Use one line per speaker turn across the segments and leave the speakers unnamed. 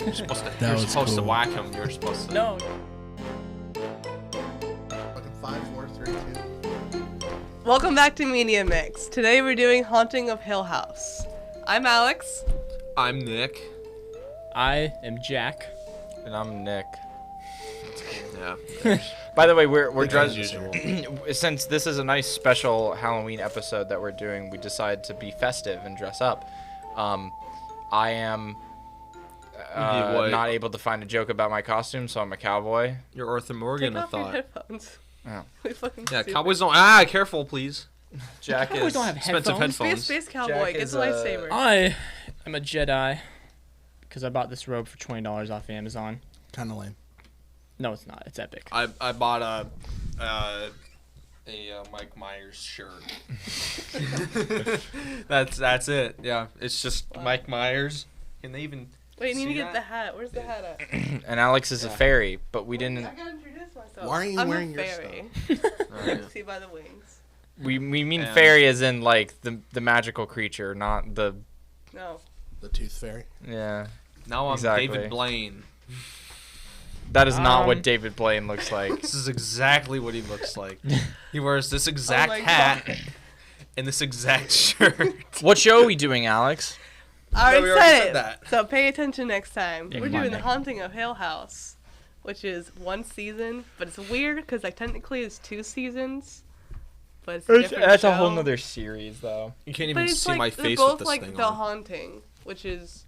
You're supposed to whack him. You're supposed to.
No.
Fucking 5, 4, 3, 2.
Welcome back to MediaMix. Today we're doing Haunting of Hill House. I'm Alex.
I'm Nick.
I am Jack.
And I'm Nick.
Yeah.
By the way, we're
As
dressed
usual.
since this is a nice special Halloween episode that we're doing. We decided to be festive and dress up. I am not able to find a joke about my costume, so I'm a cowboy.
You're Arthur Morgan,
Take
I
off your
thought.
headphones.
Oh.
We fucking
Yeah,
stupid.
cowboys don't. Careful, please.
Jack
Cowboys
is
don't have
expensive
headphones.
Be a
headphones.
space cowboy.
Jack
Get
is,
the lightsaber.
I am a Jedi because I bought this robe for $20 off Amazon.
Kind of lame.
No, it's not. It's epic.
I bought a Mike Myers shirt. That's it. Yeah, it's just
Wow.
Mike Myers. Can they even?
Wait, you need to
see
get
that?
the hat. Where's the hat at?
and Alex is a fairy, but we didn't.
I gotta introduce myself.
Why aren't you
I'm
wearing
a
your
fairy.
Alright.
See by the wings.
We mean
And-
fairy as in like the magical creature, not the
No.
The Tooth Fairy.
yeah.
Now I'm
Exactly.
David Blaine.
That is not
Um,
what David Blaine looks like.
This is exactly what he looks like. He wears this exact
my
hat and this exact shirt.
What show are we doing, Alex?
I
we
already
already
said
said
it.
that.
So pay attention next time.
Yeah,
We're
come on,
doing The
Nick.
Haunting of Hill House, which is one season, but it's weird because like technically it's 2 seasons. But it's a different
That's
show.
a whole nother series, though.
You can't
But
even
it's
see
like
my
they're
face
both
with this
like
thing
The
on.
Haunting, which is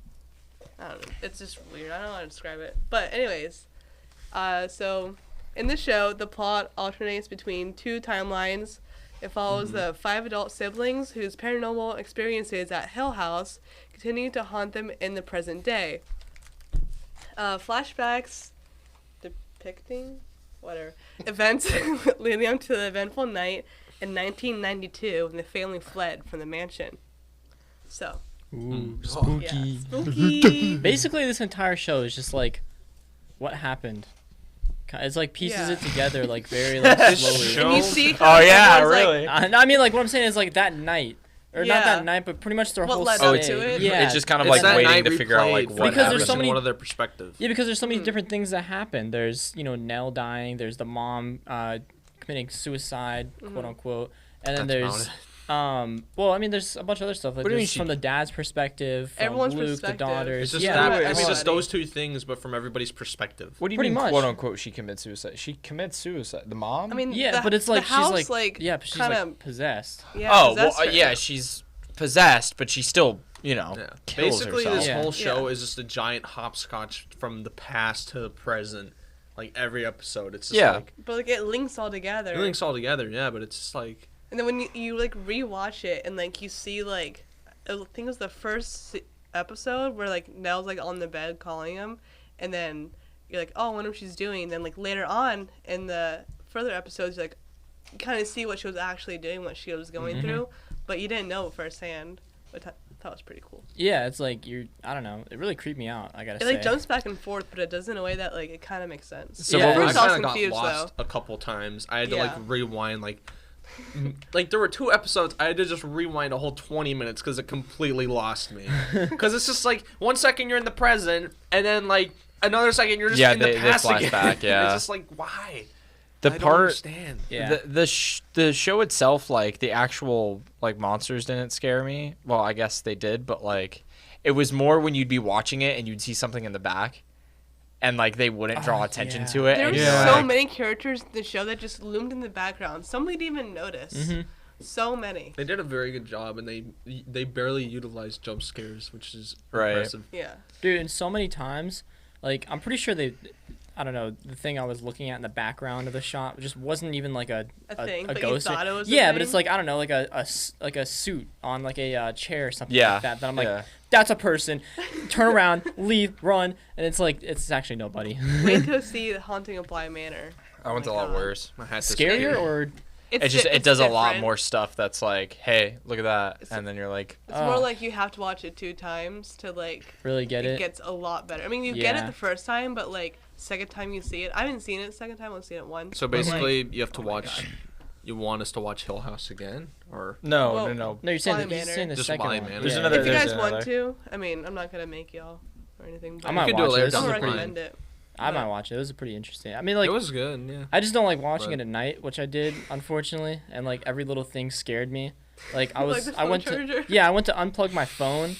I don't know. It's just weird. I don't know how to describe it. But anyways, so in the show, the plot alternates between 2 timelines. It follows the 5 adult siblings whose paranormal experiences at Hill House continue to haunt them in the present day. Flashbacks depicting events leading up to the eventful night in 1992 when the family fled from the mansion. So,
Ooh,
yeah,
spooky.
spooky.
Basically, this entire show is just like, what happened? It's like pieces
Yeah.
it together like very like slowly.
And you see
Oh
how
yeah,
everyone's, like,
really?
I mean, like what I'm saying is like that night, or not
Yeah.
that night, but pretty much their
What
whole
led
stay.
up to it?
Yeah,
It's just kind of
It's
like
that
waiting
night
to figure out like
replayed
what
from
Because there's
every
so
happened.
many-
one of their perspectives.
Yeah, because there's so many
Hmm.
different things that happen. There's, Nell dying. There's the mom committing suicide, quote unquote, and then
That's
there's
about
well, I mean, there's a bunch of other stuff. Like
What do you mean
there's
she-
from the dad's perspective, from
Everyone's
Luke,
perspective.
the daughters.
It's just
yeah,
that.
wait,
I mean,
wait,
just
wait.
those 2 things, but from everybody's perspective.
What do you
Pretty
mean,
much.
quote unquote, she commits suicide? She commits suicide. The mom?
I mean,
yeah,
the,
but it's
the
like
house,
she's like, yeah, but she's
kinda,
like possessed.
yeah,
oh, well,
possessed her.
yeah, she's possessed, but she still,
Yeah.
kills
Basically,
herself.
this
Yeah.
whole show
Yeah.
is just a giant hopscotch from the past to the present. Like every episode, it's just
Yeah.
like
But like it links all together.
it links all together. Yeah, but it's just like
And then when you like rewatch it and like you see like I think it was the first episode where like Nell's like on the bed calling him, and then you're like, oh, I wonder what she's doing. And then like later on in the further episodes, you like you kind of see what she was actually doing, what she was going through, but you didn't know it firsthand. Which I thought was pretty cool.
Yeah, it's like I don't know. It really creeped me out. I gotta
It
say.
like jumps back and forth, but it does in a way that like it kind of makes sense.
So
Yeah.
what
I
was
First I was
kind of got
confused
lost
though.
a couple times. I had to
Yeah.
like rewind like there were 2 episodes. I had to just rewind a whole 20 minutes because it completely lost me. Because it's just like 1 second you're in the present, and then like another second you're just in the
they
past
flash
again.
back, yeah.
It's just like why?
the
I don't
part
understand.
Yeah.
the show itself, like the actual like monsters didn't scare me. Well, I guess they did, but like it was more when you'd be watching it and you'd see something in the back, and like they wouldn't draw attention
yeah.
to it.
There
and
were
you're
so
like-
many characters in the show that just loomed in the background. Somebody didn't even notice. So many.
They did a very good job, and they barely utilized jump scares, which is
Right.
impressive.
Yeah.
Dude, and so many times, like I'm pretty sure I don't know, the thing I was looking at in the background of the shot just wasn't even like a
thing, but you
ghost.
thought it was a
yeah, but
thing?
it's like I don't know, like a suit on like a chair or something
Yeah,
like that. That I'm like,
yeah.
that's a person. Turn around, leave, run, and it's like it's actually nobody.
Wait to see The Haunting of Bly Manor.
I went
Oh
a
my
lot
God.
worse.
I had to
Scarier
say-
or
It does a lot
different.
more stuff that's like, hey, look at that, and then you're like,
It's more like you have to watch it 2 times to like.
really get
It
it?
gets a lot better. I mean, you get it
Yeah.
the first time, but like second time you see it, I haven't seen it the second time. I've seen it once.
So
but, like,
basically, you have to
oh my
watch.
God.
You want us to watch Hill House again, or
no,
Well,
no.
No, you're saying
Bly
the, you're
Manor.
saying the
Just
second
Bly
one.
Manor.
There's
Yeah.
another.
If you
there's
guys want
another.
to, I mean, I'm not gonna make y'all or or anything.
I
But
might
could do it
watch
later
it. This
down
I'll
is
the
pretty.
recommend it.
I might
but-
watch it. It was pretty interesting. I mean, like,
It was good, yeah.
I just don't like watching
But-
it at night, which I did, unfortunately, and like every little thing scared me. Like I
Like
was,
the
I
phone
went
charger?
to, yeah, I went to unplug my phone,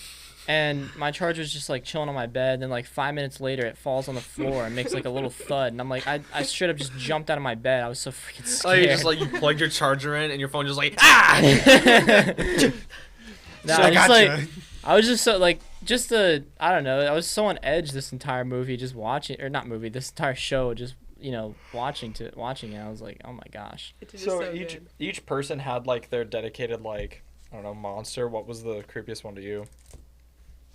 and my charger was just like chilling on my bed. And like 5 minutes later, it falls on the floor and makes like a little thud. And I'm like, I should have just jumped out of my bed. I was so freaking
Oh,
scared.
you just like you plugged your charger in and your phone just like ah.
Nah,
I
just
gotcha.
like I was just so like just I don't know. I was so on edge this entire movie, just watching or not movie, this entire show, just watching it. I was like, oh my gosh.
It's just
So
so
each
good.
each person had like their dedicated like I don't know monster. What was the creepiest one to you?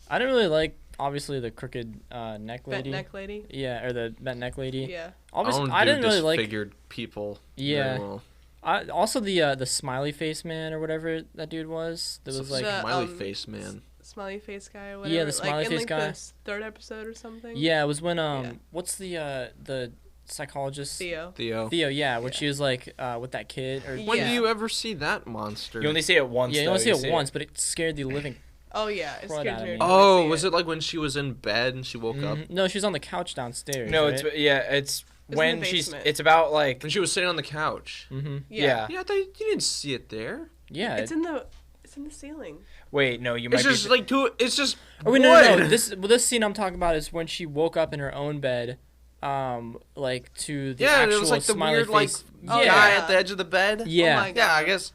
I didn't really like obviously the crooked neck
Bent
lady.
neck lady.
Yeah, or the bent neck lady.
Yeah.
Obviously,
I
I didn't really like.
disfigured people.
Yeah.
very well.
Also the smiley face man or whatever that dude was. That was like.
The,
Smiley face man.
Smiley face guy or whatever.
Yeah, the smiley
like,
face
in, like,
guy.
The third episode or something.
Yeah, it was when
Yeah.
what's the psychologist
Theo.
Theo.
Theo, yeah, when
Yeah.
she was like with that kid or
When
Yeah.
do you ever see that monster?
You only see it once.
yeah, you
though.
only see it once, but it scared the living.
Oh yeah, it
Crud
scared
out of
me.
me.
Oh, was it like when she was in bed and she woke up?
Mhm. No, she was on the couch downstairs.
No,
right?
it's yeah, it's
in
when
the
she's.
basement.
It's about like
When she was sitting on the couch.
Mm-hmm.
Yeah.
Yeah, I thought you didn't see it there.
Yeah.
It's in the ceiling.
wait no you might
It's just
be
like it's just.
Oh wait, no.
wood.
This scene I'm talking about is when she woke up in her own bed, like to the
Yeah,
actual
it was like the
smiley
weird like
face.
Oh,
guy
yeah.
at the edge of the bed.
Yeah.
Oh my God.
Yeah, I guess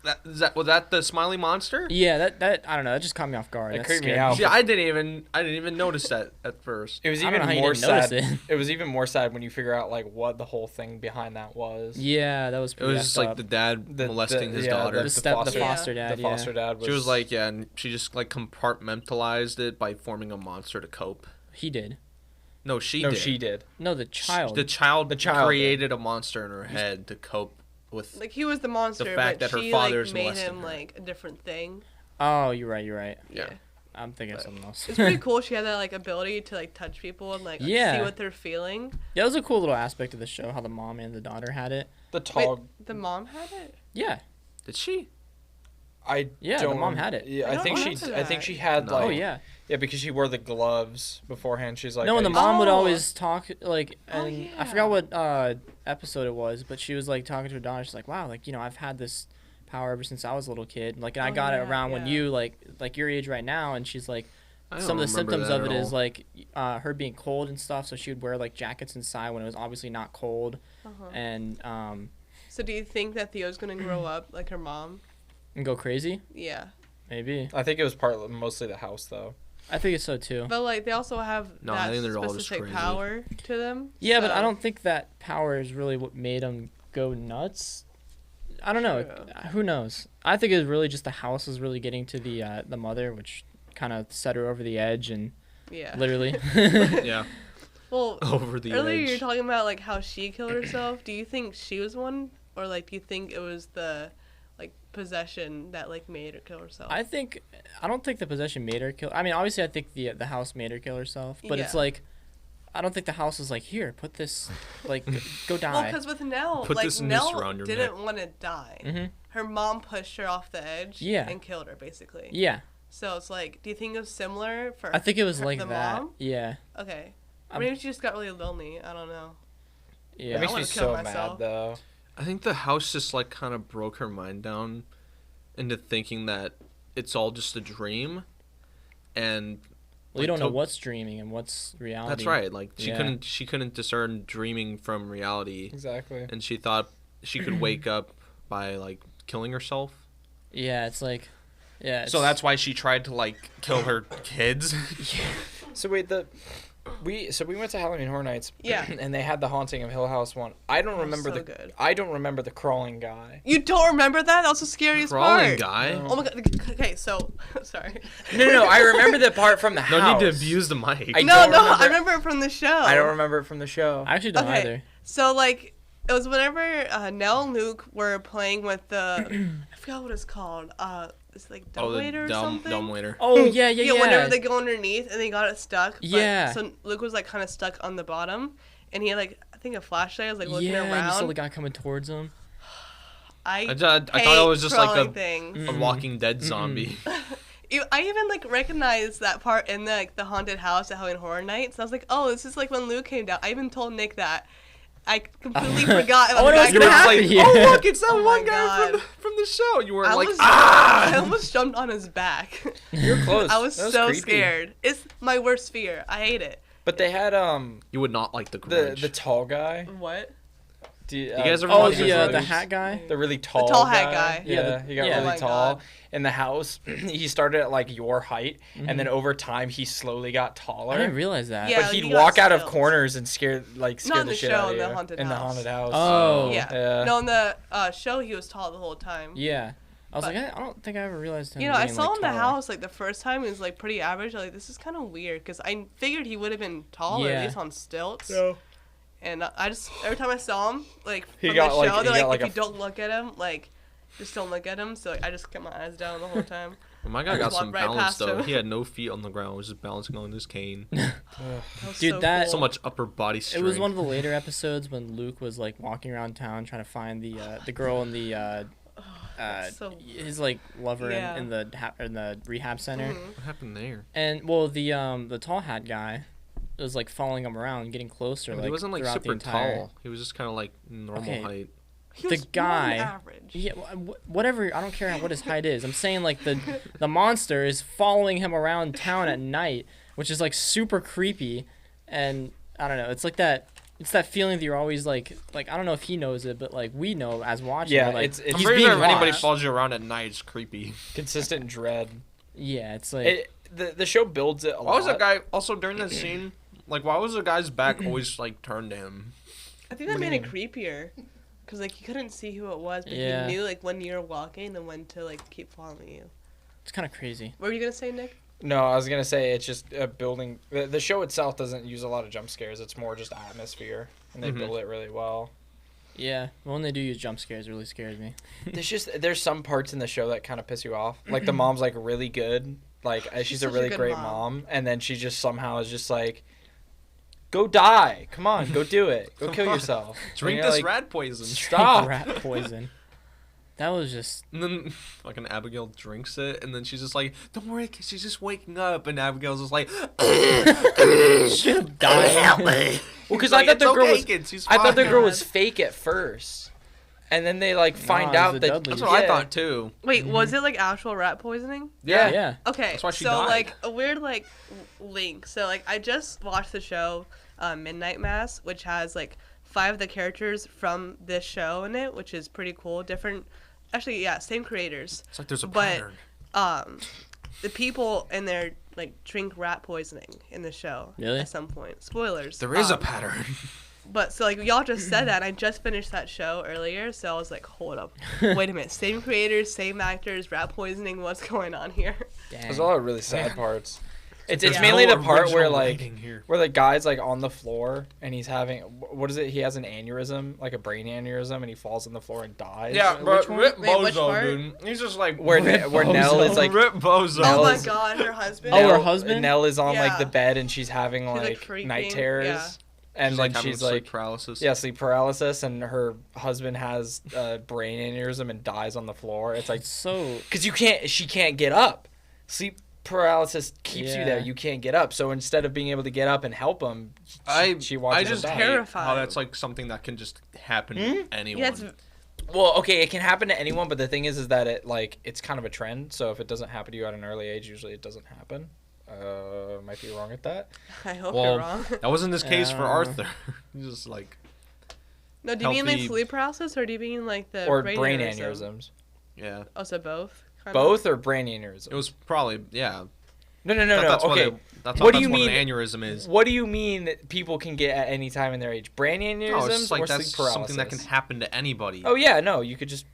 was that the smiley monster?
Yeah, that I don't know. That just caught me off guard.
That
That
creeped me
scared
out.
Yeah, I didn't even notice that at first.
It was
I don't
even
know how you
more
didn't notice
sad.
it.
It was even more sad when you figure out like what the whole thing behind that was.
Yeah, that was
It
pretty.
was just
effed
like
up.
the dad molesting his
yeah,
daughter.
The foster
Yeah.
dad.
The foster dad was.
She was like, yeah, and she just like compartmentalized it by forming a monster to cope.
He did.
No, she
no,
did.
she did.
No, the child.
The child
child
created a monster in her head to cope with.
Like he was the monster,
fact
but
that her
she
father
like
is
made
molesting
him
her.
like a different thing.
Oh, you're right.
Yeah.
I'm thinking of
But
something else.
It's pretty cool. She had that like ability to like touch people and like
Yeah.
see what they're feeling.
Yeah, it was a cool little aspect of the show how the mom and the daughter had it.
The
Wait,
tall.
the mom had it.
Yeah.
Did she?
I
Yeah, the
don't,
mom had it.
Yeah,
I
I
don't
think she.
remember
I think
that.
she had
No.
like.
Oh yeah.
Yeah, because she wore the gloves beforehand. She's like.
No, and the
I-
mom would
Oh.
always talk like,
Oh,
and I
yeah.
forgot what episode it was, but she was like talking to her daughter. She's like, "Wow, like I've had this power ever since I was a little kid. Like, and I
Oh,
got it
yeah,
around when
yeah.
you like your age right now." And she's like,
I don't
some of the
remember
symptoms
that
of it
at
is
all.
like her being cold and stuff. So she would wear like jackets inside when it was obviously not cold,
Uh-huh.
and
So do you think that Theo's gonna grow up like her mom?
go crazy.
Yeah,
Maybe.
I think it was mostly the house though.
I think it's so too.
but like they also have
No, I
that
think they're all just
specific
crazy.
power to them.
Yeah, but I
so-
don't think that power is really what made them go nuts. I don't know.
True.
Who knows? I think it was really just the house was really getting to the mother, which kind of set her over the edge and
Yeah.
literally.
Yeah.
Well,
Over the
earlier you were
edge.
talking about like how she killed herself. Do you think she was one, or like do you think it was the like possession that like made her kill herself?
I don't think the possession made her kill. I mean, obviously, I think the house made her kill herself, but it's
Yeah.
like, I don't think the house was like, here, put this, like, go
Well,
die.
because with Nell,
Put
like
this noose
Nell
around your
didn't
neck.
want to die.
hmm
Her mom pushed her off the edge.
Yeah.
And killed her basically.
Yeah,
So it's like, do you think it was similar for?
I think it was like
the
that.
mom?
Yeah,
Okay.
I'm-
Maybe she just got really lonely. I don't know.
yeah.
It makes me
wanna kill
so
myself.
mad though.
I think the house just like kind of broke her mind down into thinking that it's all just a dream, and
Well, you don't know
to-
what's dreaming and what's reality.
That's right. Like
Yeah.
she couldn't discern dreaming from reality,
Exactly.
and she thought she could wake up by like killing herself.
Yeah, it's like, yeah.
So
it's-
that's why she tried to like kill her kids.
So wait, we went to Halloween Horror Nights.
Yeah.
And they had the Haunting of Hill House one. I don't remember
so
the
good.
I don't remember the crawling guy.
You don't remember that? That was the scariest
Crawling
part.
guy.
No.
Oh my god. Okay, so sorry.
No, I remember the part from the
No
house.
need to abuse the mic.
I
No,
don't
no,
remember-
I remember it from the show.
I don't remember it from the show.
I actually don't
Okay.
either.
So like, it was whenever Nell and Luke were playing with the, I forgot what it's called. It's like dumbwaiter or something.
dumbwaiter.
Oh yeah, yeah, yeah.
Yeah, whenever they go underneath and they got it stuck. But,
Yeah.
So Luke was like kind of stuck on the bottom, and he had like I think a flashlight. Was like looking
yeah, and you saw
around.
the guy coming towards him.
I
I
thought it
hate
was just like
crawling
a
things.
Walking Dead zombie.
I even like recognized that part in the haunted house at Halloween Horror Nights. I was like, oh, this is like when Luke came down. I even told Nick that. I completely forgot.
Oh, no, it's
You were
gonna
just
happen
like,
here.
oh look, it's that
Oh
one
my
guy
God.
from the show. You were
I
like,
I almost jumped on his back.
You're close.
I was
That
so
creepy.
scared. It's my worst fear. I hate it.
But they had
You would not like the Grinch.
the tall guy.
What?
You
guys ever
Oh,
watch
the
Grinch?
hat guy.
The really tall
tall hat guy.
Yeah, he got
yeah.
Oh
really
my
tall.
God.
In the house, he started at like your height, and then over time he slowly got taller.
I didn't realize that.
Yeah.
But
like,
he'd
he got
walk out of
stilts.
corners and scare
Not
the
in the
shit
show,
out of
in the
you.
haunted
in the
house.
haunted house.
Oh.
Yeah.
Yeah.
No, in the show he was tall the whole time.
Yeah. I was
But-
like, I don't think I ever realized him.
You know, I
being,
saw
like,
him in the
taller.
house like the first time. He was like pretty average. Like this is kind of weird because I figured he would have been taller,
Yeah.
at least on stilts.
No.
And I just every time I saw him, like
He
from
got,
the
like-
show,
he
they're
got,
like,
like,
if you don't look at him, like just don't look at him. So like, I just kept my eyes down the whole time.
Well, my guy
I
got
just
some
walked right
balance
past
though.
him.
He had no feet on the ground. Was just balancing on his cane.
That was
Dude,
so
that-
cool.
So much upper body
It
strength.
was one of the later episodes when Luke was like walking around town trying to find the girl in the
so-
his like lover
Yeah.
in the rehab center.
Mhm.
What happened there?
And well, the tall hat guy was like following him around, and getting closer.
But
like
he wasn't like
throughout
super
the entire...
tall. He was just kind of like normal
Okay.
height.
He
the
was more than
guy-
average.
Yeah, whatever. I don't care what his height is. I'm saying like the monster is following him around town at night, which is like super creepy, and I don't know. It's like that. It's that feeling that you're always like I don't know if he knows it, but like we know as watching.
Yeah,
we're like,
it's
I'm
he's
pretty
being
sure if anybody
watched.
follows you around at night, it's creepy.
consistent dread.
Yeah, it's like
The show builds it a lot.
Why was that guy also during that scene? Like, why was the guy's back always like turned to him?
I think that made it creepier, cause like you couldn't see who it was, but
Yeah.
you knew like when you were walking and when to like keep following you.
it's kind of crazy.
What were you gonna say, Nick?
No, I was gonna say it's just building. The show itself doesn't use a lot of jump scares. It's more just atmosphere, and they
Mhm.
build it really well.
Yeah, when they do use jump scares, it really scares me.
There's some parts in the show that kind of piss you off. Like the mom's like really good, like she's a
such a
really
good
great
mom.
mom, and then she just somehow is just like, go die, come on, go do it, go kill yourself.
Drink
And you're
this
like,
rat poison.
Stop.
Rat poison. That was just
And then fucking Abigail drinks it, and then she's just like, "Don't worry, kid, she's just waking up." And Abigail's just like,
should have died.
"Help me!"
Well, because
He's
I thought the girl
okay,
was,
kid, she's
I thought the
fine."
girl was fake at first, and then they like find
Nah, it was
out
the
that
Dudleys.
That's what I
Yeah.
thought too.
Wait, was it like actual rat poisoning?
Yeah.
Yeah.
Okay,
That's why she
so
died.
like a weird like link. So like I just watched the show Midnight Mass, which has like 5 of the characters from this show in it, which is pretty cool. Different, actually, yeah, same creators.
It's like there's a
But-
pattern.
The people in there like drink rat poisoning in the show.
Really?
At some point. Spoilers.
There is a pattern.
But so like y'all just said that, and I just finished that show earlier, so I was like, hold up, wait a minute, same creators, same actors, rat poisoning, what's going on here?
There's a lot of really sad parts. It's
There's
mainly
no
the part where
original
like
writing here.
where the guy's like on the floor and he's having what is it? He has an aneurysm, like a brain aneurysm, and he falls on the floor and dies.
Yeah, but
one?
Rip
Wait, which
Bozo,
part?
dude. He's just like
Where
Rip
where Nell
Bozo.
is like
Rip Bozo.
Nell
Oh my
is-
god, her husband.
Oh, her
Nell-
husband?
Nell is on like
Yeah.
the bed and she's having
She's,
like
freaking,
night terrors.
yeah.
And
She's
like
having
she's
sleep
like
paralysis.
yeah, sleep paralysis, and her husband has brain aneurysm and dies on the floor. It's like
It's so
because she can't get up. Sleep paralysis keeps you there.
Yeah.
You can't get up. So instead of being able to get up and help him, she watches
I
him
just
die.
hate how
Terrifying.
that's like something that can just happen to anyone.
Yeah, it's
Well, okay, it can happen to anyone, but the thing is that it's kind of a trend. So if it doesn't happen to you at an early age, usually it doesn't happen. Might be wrong at that.
I hope
well,
you're wrong.
that wasn't this case for
Uh,
Arthur. He's just like,
No, do you mean like
healthy-
sleep paralysis, or do you mean like the
Or
brain,
brain
aneurysm?
aneurysms.
yeah.
Oh, so both. Kind of?
Both or brain aneurysms?
It was probably yeah.
No.
That's
Okay.
That's
What do
that's
you
what
mean-
an aneurysm is.
What do you mean that people can get at any time in their age? Brain aneurysms
No, it's just like
or
that's
sleep paralysis?
something that can happen to anybody.
Oh yeah, no, you could just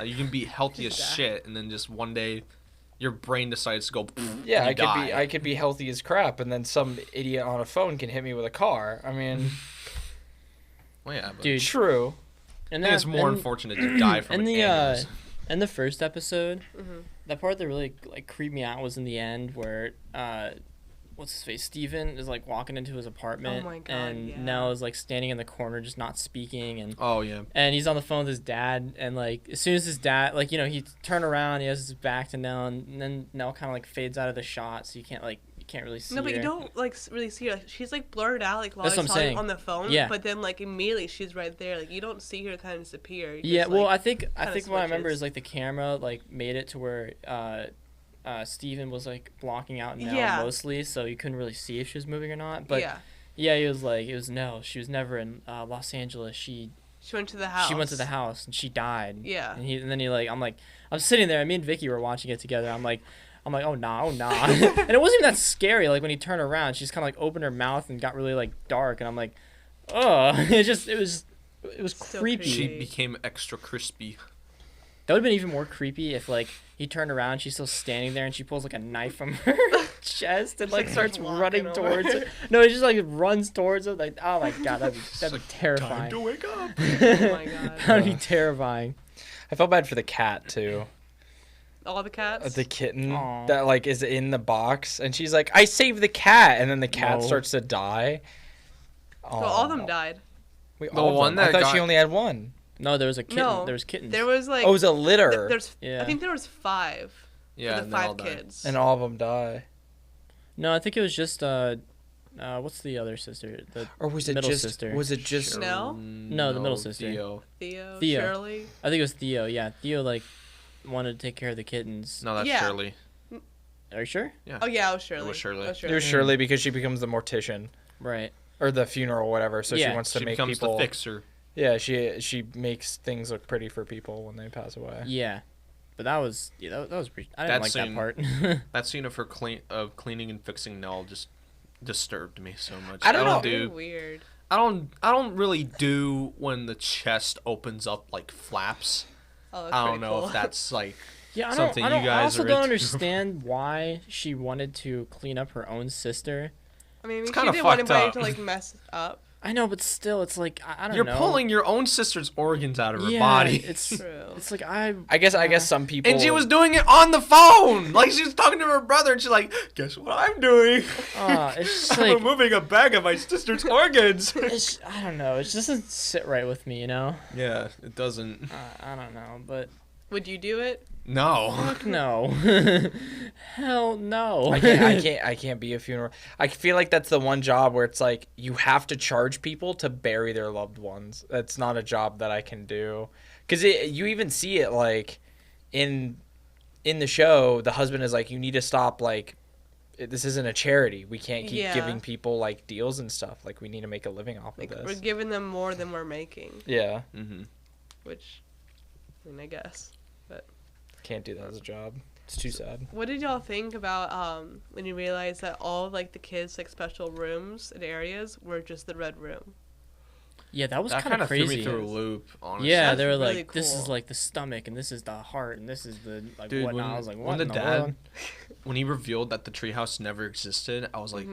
You can be healthy as
Just die.
shit, and then just one day, your brain decides to go.
yeah,
and you
I could be healthy as crap, and then some idiot on a phone can hit me with a car. I mean,
Well, yeah, but
dude.
true.
And
I think it's more
and-
unfortunate to die from
in
an
the
aneurysm.
in the first episode,
Mhm.
that part that really like creeped me out was in the end where what's his face? Steven is like walking into his apartment,
Oh my God,
and
yeah.
Nell is like standing in the corner, just not speaking, and
Oh yeah.
he's on the phone with his dad, and like as soon as his dad, like, you know, he turned around, he has his back to Nell, and then Nell kind of like fades out of the shot, so you can't really see
No, but
her.
you don't like really see her. Like, she's like blurred out like while
That's
he's
what I'm
talking
saying.
on the phone.
Yeah.
But then like immediately she's right there. Like you don't see her kind of disappear. You
Yeah,
just,
well,
like,
I think
kinda
what I remember
switches.
is like the camera like made it to where Steven was like blocking out Nell
Yeah.
mostly, so you couldn't really see if she was moving or not. But
yeah,
he was like, it was Nell. She was never in Los Angeles. She
went to the house.
went to the house and she died.
Yeah.
And then he like, I'm sitting there. Me and Vicky were watching it together. I'm like, oh nah. And it wasn't even that scary. Like when he turned around, she's kind of like opened her mouth and got really like dark. And I'm like, oh, it was
So
creepy.
creepy.
She became extra crispy.
That would have been even more creepy if like he turned around, she's still standing there, and she pulls like a knife from her chest and like starts
walking
running
over.
towards her. No, he just like runs towards her. Like, oh my god, that'd be terrifying.
Time to wake up.
Oh my God.
That'd be terrifying.
I felt bad for the cat too.
All the cats.
The kitten
Aw.
that like is in the box, and she's like, "I saved the cat," and then the cat
No.
starts to die.
So all of them died.
Wait,
The
all of
one
them? I
that
thought she
got-
only had one.
No, there was a kitten.
No,
there was kittens.
There was like.
Oh, it was a litter,
There's.
Yeah.
I think there was 5.
Yeah,
For
and
the
they all
5
died.
kids.
and all of them die.
No, I think it was just what's the other sister? The
Or was it
middle
just?
sister.
Was it just?
No?
No, the middle sister.
Theo.
Theo.
Theo.
Shirley.
I think it was Theo. Yeah, Theo like wanted to take care of the kittens.
No, that's
Yeah.
Shirley.
Are you sure?
Oh yeah, it was Shirley.
It was Shirley.
It was Shirley because she becomes the mortician
Right.
or the funeral, whatever. So
Yeah.
she wants to
She
make
becomes
people.
the fixer.
Yeah, she makes things look pretty for people when they pass away.
Yeah. But that was that was pretty. I didn't
That
like that
scene-
part.
That scene of her cleaning and fixing Nell just disturbed me so much.
I don't know.
Very weird.
I don't really do when the chest opens up like flaps.
Oh, that's
I
pretty
don't know
cool.
if that's like
Yeah,
something
I
you
I
guys
also
are
don't
into.
understand why she wanted to clean up her own sister.
I mean, she
kinda
didn't want
fucked
anybody
up.
to like mess up.
I know, but still, it's like I don't
you're
know.
pulling your own sister's organs out of her
yeah,
body.
It's
True.
it's like I
I guess some people.
And she was doing it on the phone. Like she was talking to her brother, and she's like, "Guess what I'm doing?
it's just
I'm
like
removing a bag of my sister's organs."
I don't know. It just doesn't sit right with me, you know.
Yeah, it doesn't.
I don't know, but
Would you do it?
No.
fuck no. Hell no.
I can't be a funeral. I feel like that's the one job where it's like you have to charge people to bury their loved ones. That's not a job that I can do. Cuz you even see it like in the show, the husband is like, you need to stop, like this isn't a charity. We can't keep
Yeah.
giving people like deals and stuff. Like we need to make a living off
Like
of
we're
this.
giving them more than we're making,
Yeah.
Mm-hmm.
which, I mean, I guess.
Can't do that as a job. It's too sad.
What did y'all think about when you realized that all of, like the kids' like special rooms and areas were just the red room?
Yeah, that was
That
kind of
threw
crazy.
me through a loop. Honestly.
Yeah,
That's
they were
really
like, this is
cool.
like the stomach, and this is the heart, and this is the like
Dude,
whatnot.
when,
I was like,
when
what
the
in the
dad,
world?
when he revealed that the treehouse never existed, I was like,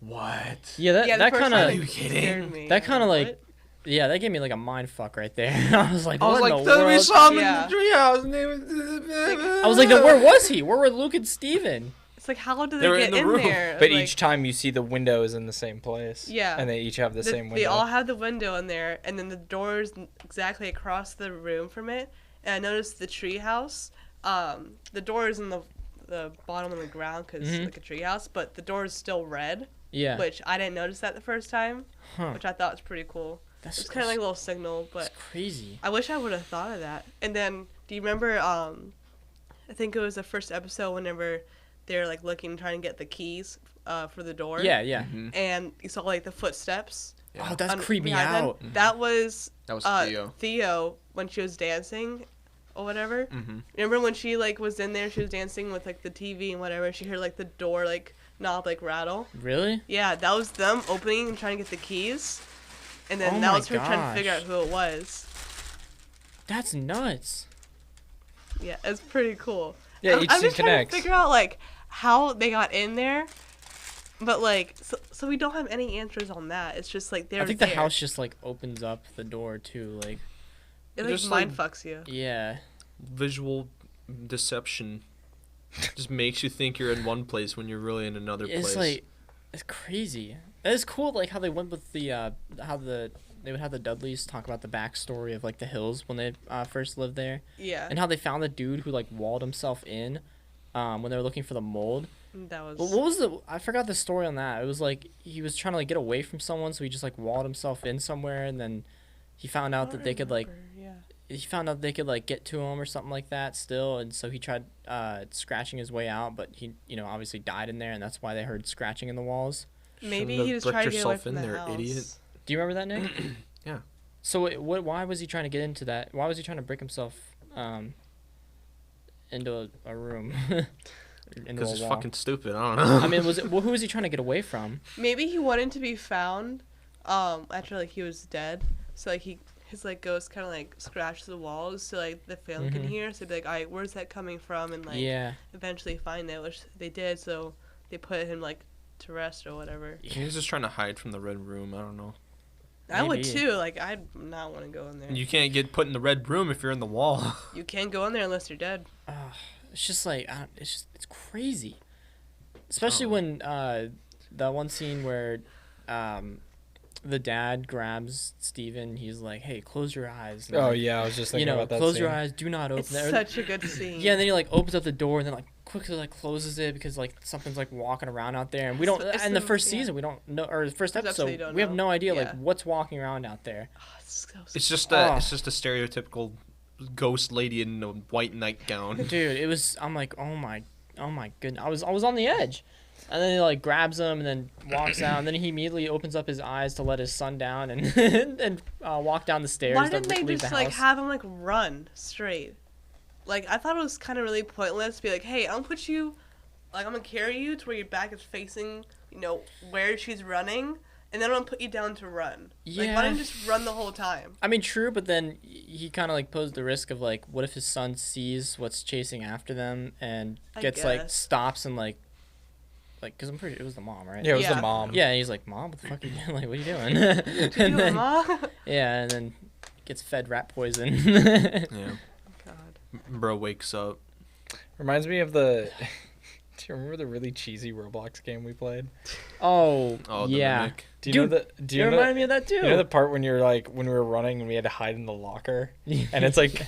"What?
Yeah, that
the
that
first
kind
time
Are
of
you
it
kidding?
scared me.
that kind of
I'm
like
what?
yeah, that gave me like a mind fuck right there. I was like,
I was
what
like,
in the
we
world?
saw him
Yeah.
in the treehouse. And they was,
I was like, then where was he? Where were Luke and Steven?
It's like, how did
They were
they
in
get
the
in
room.
there?
But
Like,
each time you see the windows in the same place.
Yeah.
And they each have the same window.
They all have the window in there, and then the door's exactly across the room from it. And I noticed the treehouse, the door is in the bottom of the ground because
Mhm.
like a treehouse, but the door is still red,
Yeah,
which I didn't notice that the first time,
huh?
which I thought was pretty cool.
That's
It's kind of like a little signal, but
that's crazy.
I wish I would have thought of that. And then, do you remember? I think it was the first episode whenever they're like looking, trying to get the keys for the door.
Yeah, yeah.
Mhm.
And you saw like the footsteps.
Oh, that's
on-
creepy
behind them.
out.
That was
That was Theo.
Theo when she was dancing, or whatever.
Mm-hmm.
Remember when she like was in there? She was dancing with like the TV and whatever. She heard like the door like knob like rattle.
Really?
Yeah, that was them opening and trying to get the keys. And then
Oh
that
my
was her trying to figure out
gosh.
who it was.
That's nuts.
Yeah, it's pretty cool.
Yeah,
I'm
each
just
scene
trying
connects.
to figure out like how they got in there, but like so we don't have any answers on that. It's just like they're
I think
there.
the house just like opens up the door too. Like,
it like
Just,
mind
like-
fucks you.
yeah.
Visual deception. Just makes you think you're in one place when you're really in another place.
It's like, it's crazy. It's cool, like how they went with the they would have the Dudleys talk about the backstory of like the hills when they first lived there,
Yeah.
and how they found the dude who like walled himself in, when they were looking for the mold.
That was.
What was I forgot the story on that. It was like he was trying to like get away from someone, so he just like walled himself in somewhere, and then he found out that they could like.
Yeah.
He found out they could like get to him or something like that still, and so he tried scratching his way out, but he obviously died in there, and that's why they heard scratching in the walls.
Maybe
Shouldn't
he
have
just
bricked
tried to get away
yourself
from
in
the
there,
house.
idiot.
Do you remember that, Nick?
Yeah.
So why was he trying to get into that? Why was he trying to break himself into a room?
Because it's fucking stupid. I don't know.
I mean, who was he trying to get away from?
Maybe he wanted to be found after like he was dead, so like his like ghost kind of like scratched the walls so like the film can hear, so they'd be like, all right, where's that coming from, and like eventually find it, which they did, so they put him like to rest or whatever.
He was just trying to hide from the red room. I don't know.
I would
Maybe.
too. Like I'd not want to go in there.
You can't get put in the red room if you're in the wall.
You can't go in there unless you're dead.
It's just like it's crazy, especially when that one scene where the dad grabs Steven. He's like, hey, close your eyes. And,
Oh
like,
yeah, I was just thinking about that.
Close
scene.
your eyes, do not open
It's
it.
such a good scene.
Yeah, and then he like opens up the door and then like quickly like closes it because like something's like walking around out there, and we don't.
It's
In the
the-
first
yeah.
season, we don't know, or the first
First episode, you
episode,
don't
we have
know.
no idea
Yeah.
like what's walking around out there.
Oh, it's so
It's just
Oh.
it's just a stereotypical ghost lady in a white nightgown.
Dude, it was. I'm like, oh my goodness. I was on the edge, and then he like grabs him and then walks out, and then he immediately opens up his eyes to let his son down and and walk down the stairs.
Why
to
didn't they
leave
just
the
like
house.
have him like run straight? Like I thought it was kind of really pointless to be like, hey, I'm gonna carry you to where your back is facing, where she's running, and then I'm gonna put you down to run. Like, why didn't you just run the whole time?
I mean, true, but then he kind of like posed the risk of like, what if his son sees what's chasing after them and
I
gets like
guess.
stops and like, because I'm pretty sure it was the mom, right?
Yeah, it was
Yeah.
the mom.
Yeah, and he's like, Mom, what the fuck are you doing? Like, what are you doing?
Did you do it, Ma?
Yeah, and then gets fed rat poison.
Yeah.
God.
Bro wakes up.
Reminds me of the. Do you remember the really cheesy Roblox game we played?
Oh,
Oh, the
yeah.
mimic.
Do you
Dude,
know the? Do
You
you know
reminded me of that too.
You know the part when you're like when we were running and we had to hide in the locker, and it's like,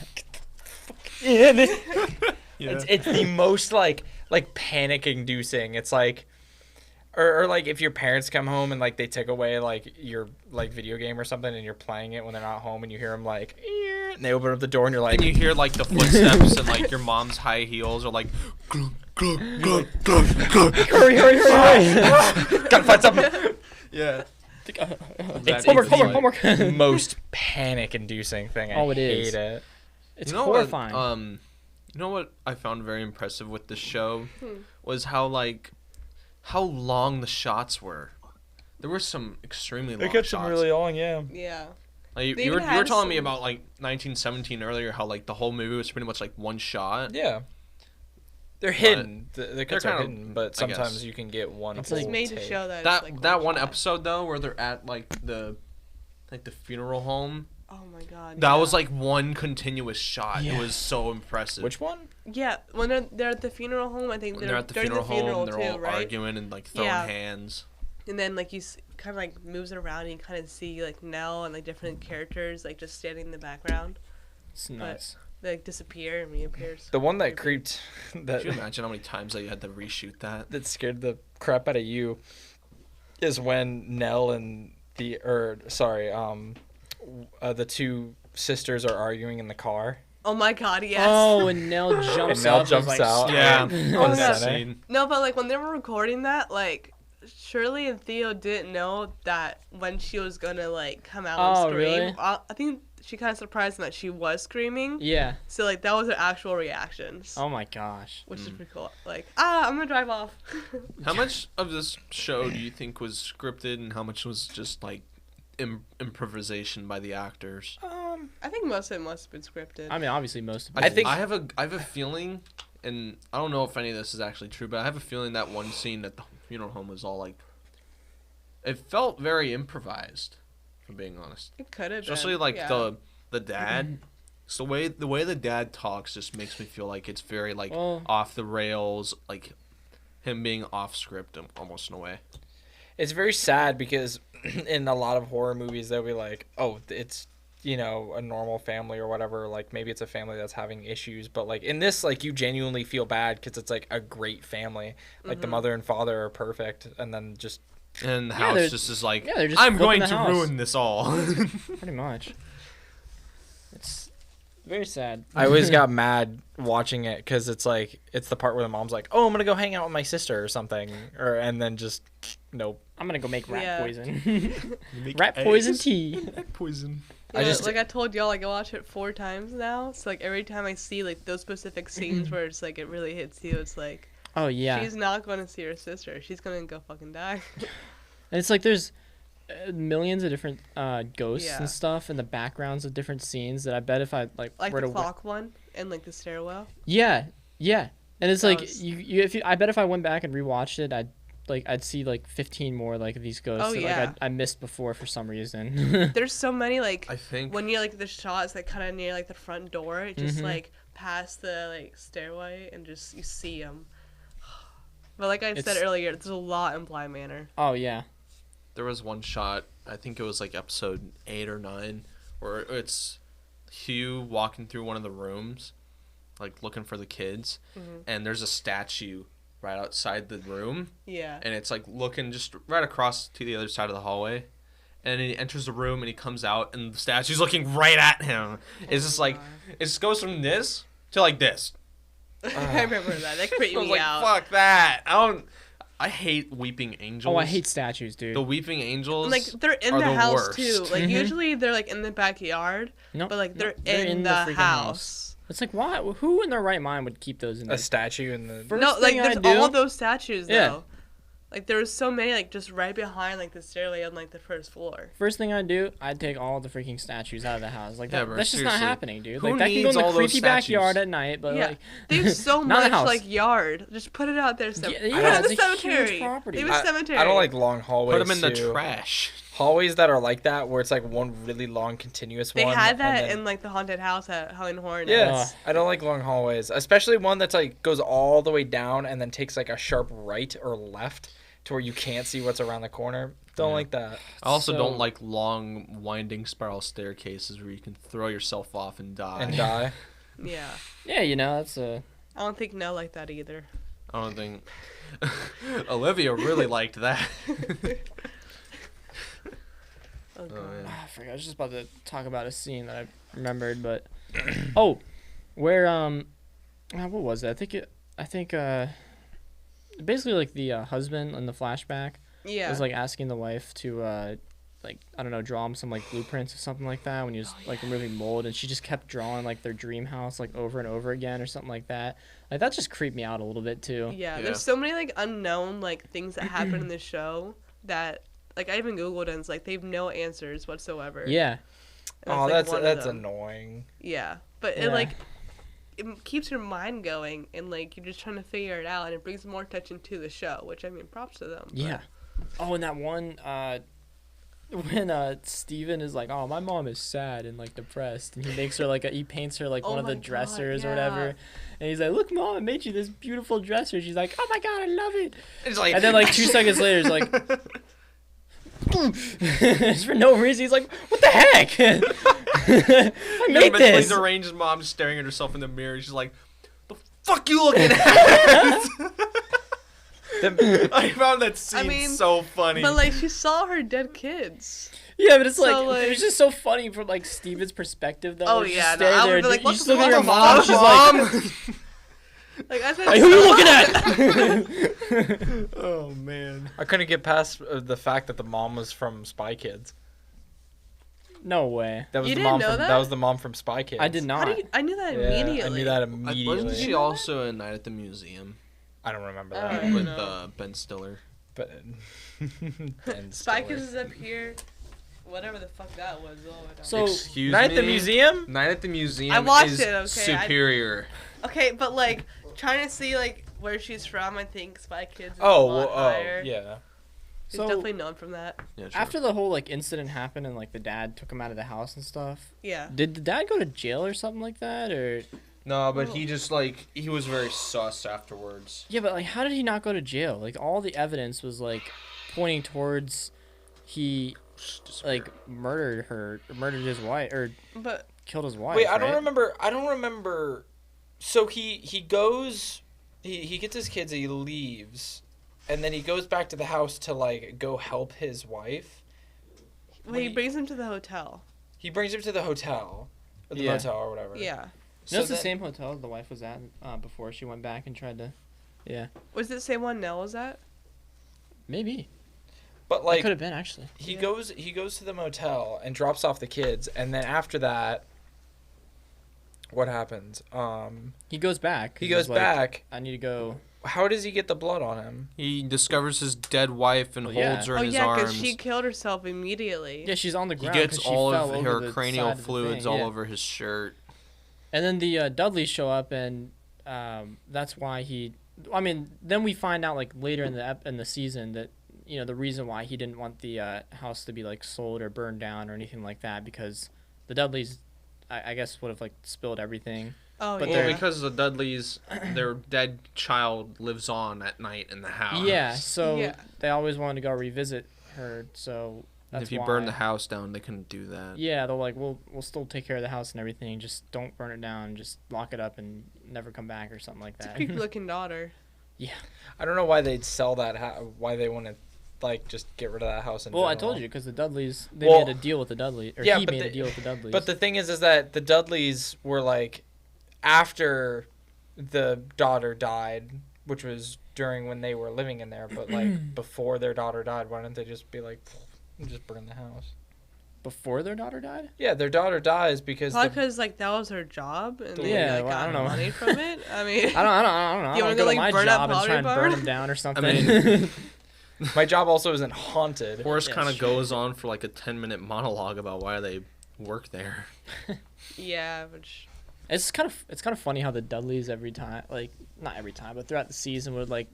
Yeah.
it's the most like panic inducing. It's like, or like if your parents come home and like they take away like your like video game or something and you're playing it when they're not home and you hear them like, and they open up the door and you're like,
And you hear like the footsteps and like your mom's high heels are like, glug, glug, glug, glug, glug.
hurry.
gotta find something.
Yeah.
It's
Homework.
the most panic inducing thing.
Oh,
I
it
hate
is.
it.
It's
You know
horrifying.
What, you know what I found very impressive with the show was how long the shots were. There were some extremely long
It gets
shots.
really long, yeah.
Yeah.
Like,
They
you were
even had
telling me
some-
about like 1917 earlier, how like the whole movie was pretty much like one shot.
Yeah. They're hidden. The cuts
they're
are
kinda-
hidden, but
I guess.
sometimes you can get one.
It's
full
like-
It's made to
take.
show that.
That
it's, like,
that one
shot.
episode though, where they're at like the funeral home.
Oh my god.
That
yeah.
was like one continuous shot.
Yeah.
It was so impressive.
Which one?
Yeah, when they're at the funeral home, I think
When they're at the
during
funeral home, they're
too,
all
right?
arguing and like throwing
Yeah.
hands.
And then like you kind of like moves it around and you kind of see like Nell and like different characters like just standing in the background.
It's nuts.
They like disappear and reappears.
The one that creeped, that
Could you imagine how many times that you had to reshoot that?
that scared the crap out of you, is when Nell and the two sisters are arguing in the car.
Oh my god, yes.
Oh, and Nell jumps
And Nell
up.
jumps
like,
out.
Yeah.
Oh,
on that
yeah.
scene.
No, but like when they were recording that, like Shirley and Theo didn't know that when she was gonna like come out
Oh,
and scream.
really?
I think she kind of surprised them that she was screaming.
Yeah.
So like that was her actual reactions,
Oh my gosh.
which is pretty cool. Like I'm gonna drive off.
How much of this show do you think was scripted and how much was just like improvisation by the actors?
I think most of it must have been scripted.
I mean, obviously most of it.
I think-
I have a feeling, and I don't know if any of this is actually true, but I have a feeling that one scene at the funeral home was all like, it felt very improvised, if I'm being honest.
It could have been.
Especially like
yeah.
the dad, So the way the dad talks just makes me feel like it's very like
Well-
off the rails, like him being off script almost in a way.
It's very sad because in a lot of horror movies they'll be like, oh, it's, you know, a normal family or whatever, like maybe it's a family that's having issues, but like in this, like you genuinely feel bad because it's like a great family, like the mother and father are perfect, and then just
And the
Yeah,
house
they're-
just is like,
yeah, they're just
I'm
flipping
going
the
to
house.
ruin this all.
Pretty much. It's very sad.
I always got mad watching it because it's like it's the part where the mom's like, oh, I'm gonna go hang out with my sister or something, or and then just nope.
I'm gonna go make rat
Yeah.
poison. Rat poison tea.
Poison.
I just-
like I told y'all, like I watch it 4 times now. So like every time I see like those specific scenes where it's like it really hits you, it's like
Oh yeah.
she's not going to see her sister. She's gonna go fucking die.
And it's like there's millions of different ghosts
Yeah.
and stuff in the backgrounds of different scenes that I bet if I like
Like
were
the
to
clock one and like the stairwell.
Yeah, yeah. And it's
That
like
was-
I bet if I went back and rewatched it, I'd see like 15 more like of these ghosts
Oh,
that
yeah.
like I missed before for some reason.
There's so many like
I think
when you're like the shots like kind of near like the front door, it just
Mhm.
like past the like stairway and just you see them. But like I said
It's-
earlier, there's a lot in Bly Manor.
Oh yeah.
there was one shot, I think it was like episode 8 or 9, where it's Hugh walking through one of the rooms, like looking for the kids, and there's a statue right outside the room,
Yeah.
and it's like looking just right across to the other side of the hallway. And then he enters the room and he comes out and the statue's looking right at him. It's just like, it just goes from this to like this.
I remember that. That creeped
I was
me
like,
out.
fuck that. I hate weeping angels.
Oh, I hate statues, dude.
the weeping angels.
Like they're in
are
the
the
house
worst.
too. Like
Mhm.
usually they're like in the backyard,
Nope,
but like they're,
nope,
in, the,
freaking
house.
It's like why? Who in their right mind would keep those in
A
there?
statue in the.
First
No, like
thing
there's
I do-
all those statues though.
Yeah.
Like there was so many like just right behind like the stairway on like the first floor.
First thing I'd do, I'd take all the freaking statues out of the house. Like
Yeah,
that,
bro,
that's just not
seriously.
happening, dude.
Who
Like that can go
needs
in the
all those
creepy
statues?
backyard at night, but
Yeah.
like
They have so
Not a
much
house.
like yard. Just put it out there.
Yeah,
Put it
yeah,
in the
it's a huge
cemetery.
property.
They have a cemetery.
I don't like long hallways.
put them in the
too.
trash.
Hallways that are like that, where it's like one really long continuous
They
one.
had
and
that
then-
in like the haunted house at Howling Horror
Yeah,
Nights.
I don't like long hallways, especially one that's like goes all the way down and then takes like a sharp right or left to where you can't see what's around the corner. Don't
Yeah.
like that.
I also
So-
don't like long, winding spiral staircases where you can throw yourself off and die.
And die.
Yeah.
yeah, you know, that's a
I don't think Nell liked that either.
I don't think Olivia really liked that.
Oh, God.
yeah.
I forgot. I was just about to talk about a scene that I remembered, but oh, where what was it? I think basically like the husband in the flashback
Yeah.
was like asking the wife to like I don't know, draw him some like blueprints or something like that when he was like removing mold, and she just kept drawing like their dream house like over and over again or something like that. Like that just creeped me out a little bit too.
Yeah,
Yeah.
there's so many like unknown like things that happen in the show that like I even googled and it's like they have no answers whatsoever.
Yeah.
And
Oh,
like, one of
that's
them.
annoying.
Yeah, but
Yeah.
it like it keeps your mind going and like you're just trying to figure it out and it brings more attention to the show, which I mean props to them. but-
Yeah. Oh, and that one when Steven is like, "Oh, my mom is sad and like depressed," and he makes her like he paints her like
Oh
one of the
my God,
dressers or
yeah.
whatever, and he's like, "Look, mom, I made you this beautiful dresser." She's like, "Oh my God, I love it."
It's like,
And then like 2 seconds later, it's like, it's for no reason. He's like, "What the heck? I made
mentally
this."
deranged mom staring at herself in the mirror. She's like, "The fuck you looking at?" I found that scene
mean,
so funny.
But like she saw her dead kids.
Yeah, but it's
So,
like,
like-
it's just so funny from like Steven's perspective though.
Oh,
Like, she's
yeah, no,
standing
I
there
would've been
and
like, what
you just
the
look at your
fuck,
mom. She's like,
Like I said,
"Hey, who you looking at?"
Oh man.
I couldn't get past the fact that the mom was from Spy Kids.
No way.
That was
You
the
didn't
mom
know
from
that?
was the mom from Spy Kids.
I did
How
not.
do you, I knew that
Yeah,
immediately.
I knew that immediately.
Wasn't she also in Night at the Museum
I don't remember
Oh,
that.
yeah.
with
No.
Ben Stiller?
But and
Spy
Stiller.
Kids is up here. Whatever the fuck that was. Oh, I don't
So-
know.
Excuse
Night
me.
at the museum.
Night at the Museum
I watched
is
it, okay, I-
superior.
Okay, but like trying to see like where she's from, I think Spy Kids is a
Oh,
lot higher.
yeah.
He's
So-
definitely known from that.
Yeah, true.
After the whole like incident happened and like the dad took him out of the house and stuff,
Yeah.
did the dad go to jail or something like that? Or
No, but he just like he was very sus afterwards.
yeah, but like how did he not go to jail? Like all the evidence was like pointing towards he like murdered his wife or
But
killed his wife.
Wait, I don't
right?
remember. I don't remember. So he goes, he gets his kids, he leaves, and then he goes back to the house to like go help his wife.
he brings him to the hotel.
He brings him to the hotel, or the
Yeah.
motel or whatever.
Yeah.
No, it's the
then-
same hotel the wife was at before she went back and tried to. Yeah,
Was it the same one Nell was at?
maybe.
But
It
like
could have been actually.
he
Yeah.
goes to the motel and drops off the kids, and then after that, what happens?
He goes back. 'cause
He
he's
goes
like,
back.
I need to go.
How does he get the blood on him?
He discovers his dead wife and
Well, yeah.
holds her
Oh
in his
yeah, because
arms.
she killed herself immediately.
Yeah, she's on the
He
ground.
gets
'cause she
all
fell
of
over
her
the
cranial
side of the
fluids
thing,
all
yeah.
over his shirt.
And then the Dudleys show up, and that's why he. I mean, then we find out like later in the season that the reason why he didn't want the house to be like sold or burned down or anything like that because the Dudleys, I guess, would have like spilled everything.
Oh
But
yeah.
Well, because the Dudleys, their dead child lives on at night in the house.
Yeah, so
Yeah.
they always wanted to go revisit her. So
And
that's
if you
why.
burn the house down, they couldn't do that.
Yeah, they're like, we'll still take care of the house and everything. Just don't burn it down. Just lock it up and never come back or something like
It's a
that.
creepy looking daughter.
I don't know why they'd sell that. Why they want to like just get rid of that house in
Well, I
general.
told you because the Dudleys they
Well,
made a deal with the Dudleys, or
yeah,
he
but
made a
the-
deal with the Dudleys.
But the thing is that the Dudleys were like after the daughter died, which was during when they were living in there. But like before their daughter died, why don't they just be like, just burn the house?
before their daughter died.
Yeah, their daughter dies because
Probably
the,
because like that was her job and they
Yeah,
like,
well, I
got
don't know.
money from it. I mean,
I don't know.
You
I
wanna
don't
go,
go to
like,
my
burn up
job and try
Pottery
and burn
Barn?
them down or something.
mean-
my job also isn't haunted.
Horace
Yeah,
kind of
sure.
goes on for like a 10-minute monologue about why they work there.
yeah, which
it's kind of funny how the Dudleys every time, like not every time, but throughout the season would like,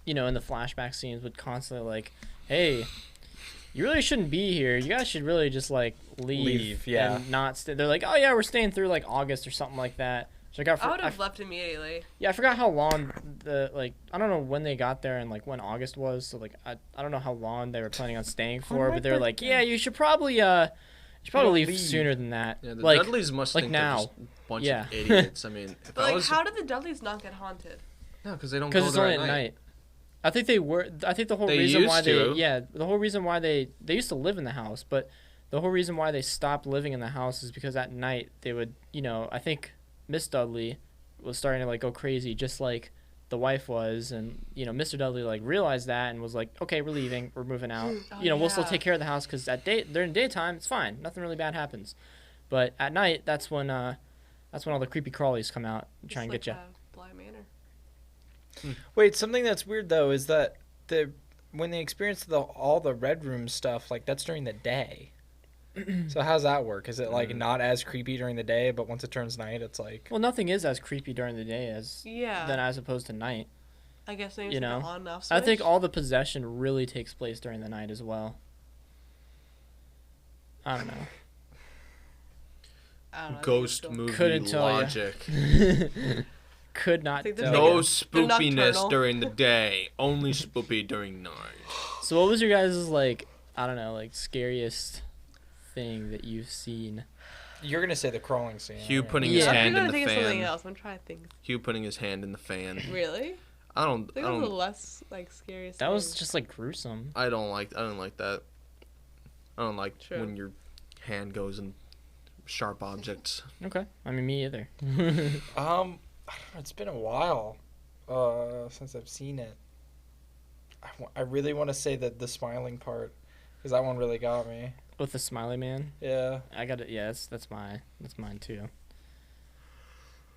in the flashback scenes would constantly like, hey, you really shouldn't be here. You guys should really just like leave
yeah.
and not stay. They're like, oh yeah, we're staying through like August or something like that. So
I would have left immediately.
Yeah, I forgot how long I don't know when they got there and like when August was. So like I don't know how long they were planning on staying for,
my
but they were like,
birthday.
yeah, you should probably leave
leave.
sooner than that.
Yeah, the
like
Dudleys must
like
think
now.
they're just a bunch
Yeah.
of idiots. I mean, if
But
I
like,
was
how did the Dudleys not get haunted?
no, because they don't
because
go
it's
there
only
at
at
night.
night. I think they were. I think the whole
They
reason
used
why
to.
the whole reason why they used to live in the house, but the whole reason why they stopped living in the house is because at night they would, I think Miss Dudley was starting to like go crazy, just like the wife was, and Mr. Dudley like realized that and was like, okay, we're leaving, we're moving out.
Oh,
We'll still
yeah.
take care of the house because during daytime it's fine, nothing really bad happens, but at night that's when all the creepy crawlies come out and try and
Just
get you.
like, Bly Manor.
Wait, something that's weird though is that when they experience all the red room stuff, like that's during the day. So how's that work? Is it like not as creepy during the day, but once it turns night, it's like
Well, nothing is as creepy during the day
Yeah.
than as opposed to night.
I guess maybe
you
it's like
know,
an on and off
I think
switch.
all the possession really takes place during the night as well. I don't know.
I don't know, I think
Ghost
it's
movie
Couldn't tell ya.
logic.
Could not
think
tell.
there's
No
They're
spoopiness
nocturnal.
during the day, only spoopy during night.
So what was your guys' like, I don't know, like scariest thing that you've seen?
you're gonna say the crawling scene.
Hugh
aren't you?
putting
Yeah.
his
I'm
hand in
gonna
the
think of something
fan.
else. I'm trying to think.
Hugh putting his hand in the fan.
Really?
I
I
don't. I
think that was the
don't.
less like scariest.
That was
thing.
just like gruesome.
I don't like that. I don't like
True.
when your hand goes in sharp objects.
Okay. I mean, me either.
I don't know, it's been a while since I've seen it. I really want to say that the smiling part, because that one really got me.
With the smiley man.
Yeah.
I got it. Yeah, that's mine too.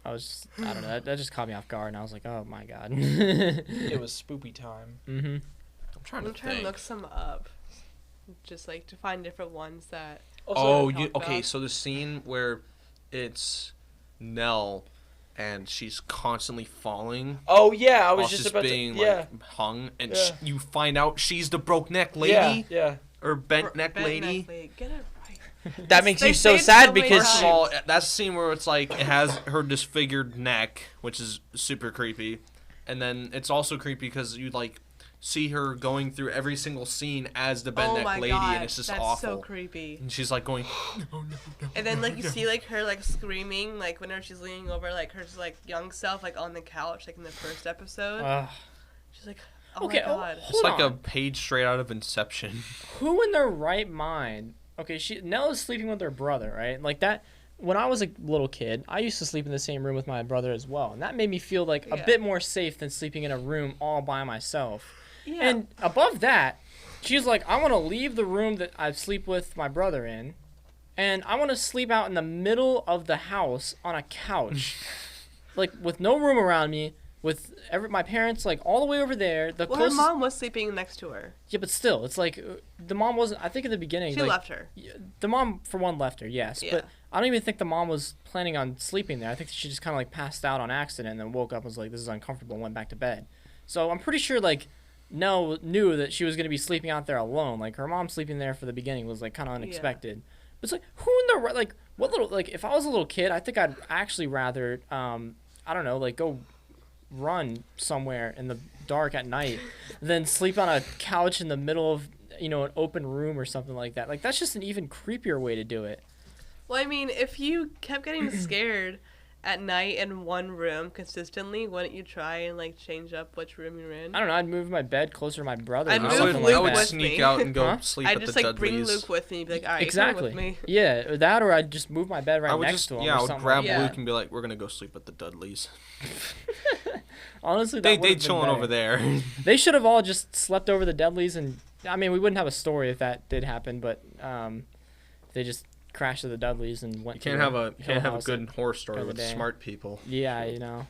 I don't know. That just caught me off guard, and I was like, oh my god.
It was spoopy time.
Mm-hmm.
I'm trying
I'm
to
trying
think.
to look some up, just like to find different ones that.
Oh,
talk
okay.
about.
So the scene where it's Nell and she's constantly falling.
Oh yeah, I
while
was just
she's
about
being
to. Yeah.
like hung, and
Yeah.
you find out she's the broke neck lady
Yeah.
or bent neck lady.
Get it right.
That makes
They
you so
say it
sad
so many
because
First of
times.
all, that's the scene where it's like it has her disfigured neck, which is super creepy, and then it's also creepy because you like see her going through every single scene as the bent
Oh
neck
my
lady,
god,
and it's just
that's
awful.
so creepy.
And she's like going,
And then like you see like her like screaming like whenever she's leaning over like her like young self like on the couch like in the first episode. She's like, oh
Okay,
my god.
it's
Hold
like a
on.
page straight out of Inception.
Who in their right mind? Okay, Nella's sleeping with her brother, right? Like that. When I was a little kid, I used to sleep in the same room with my brother as well, and that made me feel like a
Yeah.
bit more safe than sleeping in a room all by myself.
Yeah.
And above that, she's like, I want to leave the room that I sleep with my brother in, and I want to sleep out in the middle of the house on a couch, like with no room around me, with my parents like all the way over there. The
well,
closest,
her mom was sleeping next to her.
yeah, but still, it's like the mom wasn't. I think in the beginning,
She
like,
left her.
the mom for one left her, yes,
Yeah.
but I don't even think the mom was planning on sleeping there. I think she just kind of like passed out on accident and then woke up and was like, this is uncomfortable, and went back to bed. So I'm pretty sure like Nell knew that she was going to be sleeping out there alone. Like her mom sleeping there for the beginning was like kind of unexpected. But it's like, who in the like what little like if I was a little kid, I think I'd actually rather I don't know, like go run somewhere in the dark at night than sleep on a couch in the middle of an open room or something like that. Like that's just an even creepier way to do it.
Well, I mean, if you kept getting scared at night in one room consistently, wouldn't you try and like change up which room you're in?
I don't know. I'd move my bed closer to my brother.
I'd
or
move
something
Luke
I
like
would
that.
with
sneak
me.
out and go
Huh?
sleep
I'd
at
just
the
like bring
Dudleys.
Luke with me and be like, all right,
Exactly.
come with me.
Yeah, or that, or I'd just move my bed right
I would
next
just
to him.
I
or
would
something
grab
like that.
Luke and be like, we're gonna go sleep at the Dudleys.
Honestly,
They
that would've been
chilling
better.
over there.
They should have all just slept over the Dudleys, and I mean, we wouldn't have a story if that did happen. But they just crashed to the Dudleys and went.
You
to
can't
the
have a
Hill
good
House
horror story
the other
with
day.
smart people.
Yeah,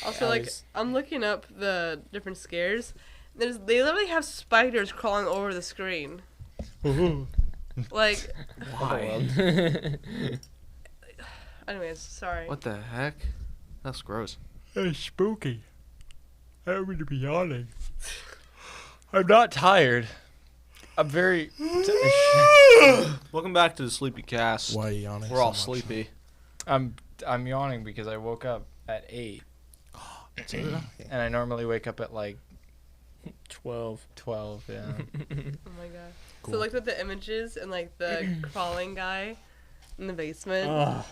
Also,
I
like,
was-
I'm looking up the different scares. They literally have spiders crawling over the screen. Like,
Why?
anyways, sorry.
What the heck? That's gross.
It's spooky. I'm gonna be yawning. I'm not tired. I'm very.
Welcome back to the Sleepy Cast.
Why are you yawning?
We're all
so much?
sleepy.
I'm yawning because I woke up at 8,
So did I.
and I normally wake up at like
12.
12. Yeah.
Oh my god.
Cool.
So looked at the images and like the crawling guy in the basement.
Ugh.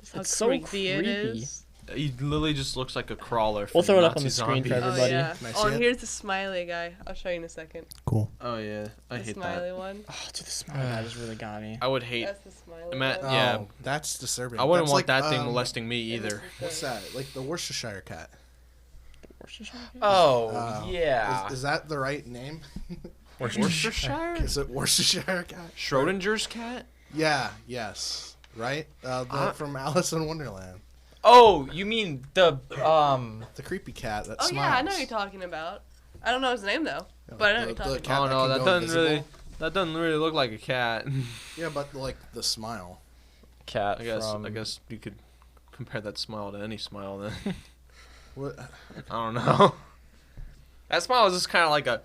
Just how
it's so
creepy it
creepy.
is.
He literally just looks like a crawler.
We'll
from
throw it up on
Nazi
the screen for
Zombies.
everybody.
Oh yeah.
Can I
Oh,
see
and
it?
here's the smiley guy. I'll show you in a second.
Cool.
Oh yeah, I
The
hate
smiley
that.
one.
Oh, dude, the smile guy just really got me.
I would hate.
That's the smiley
Matt-
one.
Yeah.
Oh, that's disturbing.
I wouldn't
That's
want
like,
that thing molesting me
And this
either.
is
What's
the-
that? Like the Worcestershire cat.
Oh yeah.
Is that the right name?
Worcestershire?
Is it Worcestershire cat?
Schrodinger's cat?
Yeah. Yes. Right. From Alice in Wonderland.
Oh, you mean the
The creepy cat that
Oh
smiles.
yeah, I know what you're talking about. I don't know his name though, but I know what you're talking about.
cat
Oh no,
can
that
go
doesn't
invisible.
really. That doesn't really look like a cat.
Yeah, but like the smile.
cat
I guess.
from?
I guess you could compare that smile to any smile. Then
What?
I don't know. That smile is just kind of like a.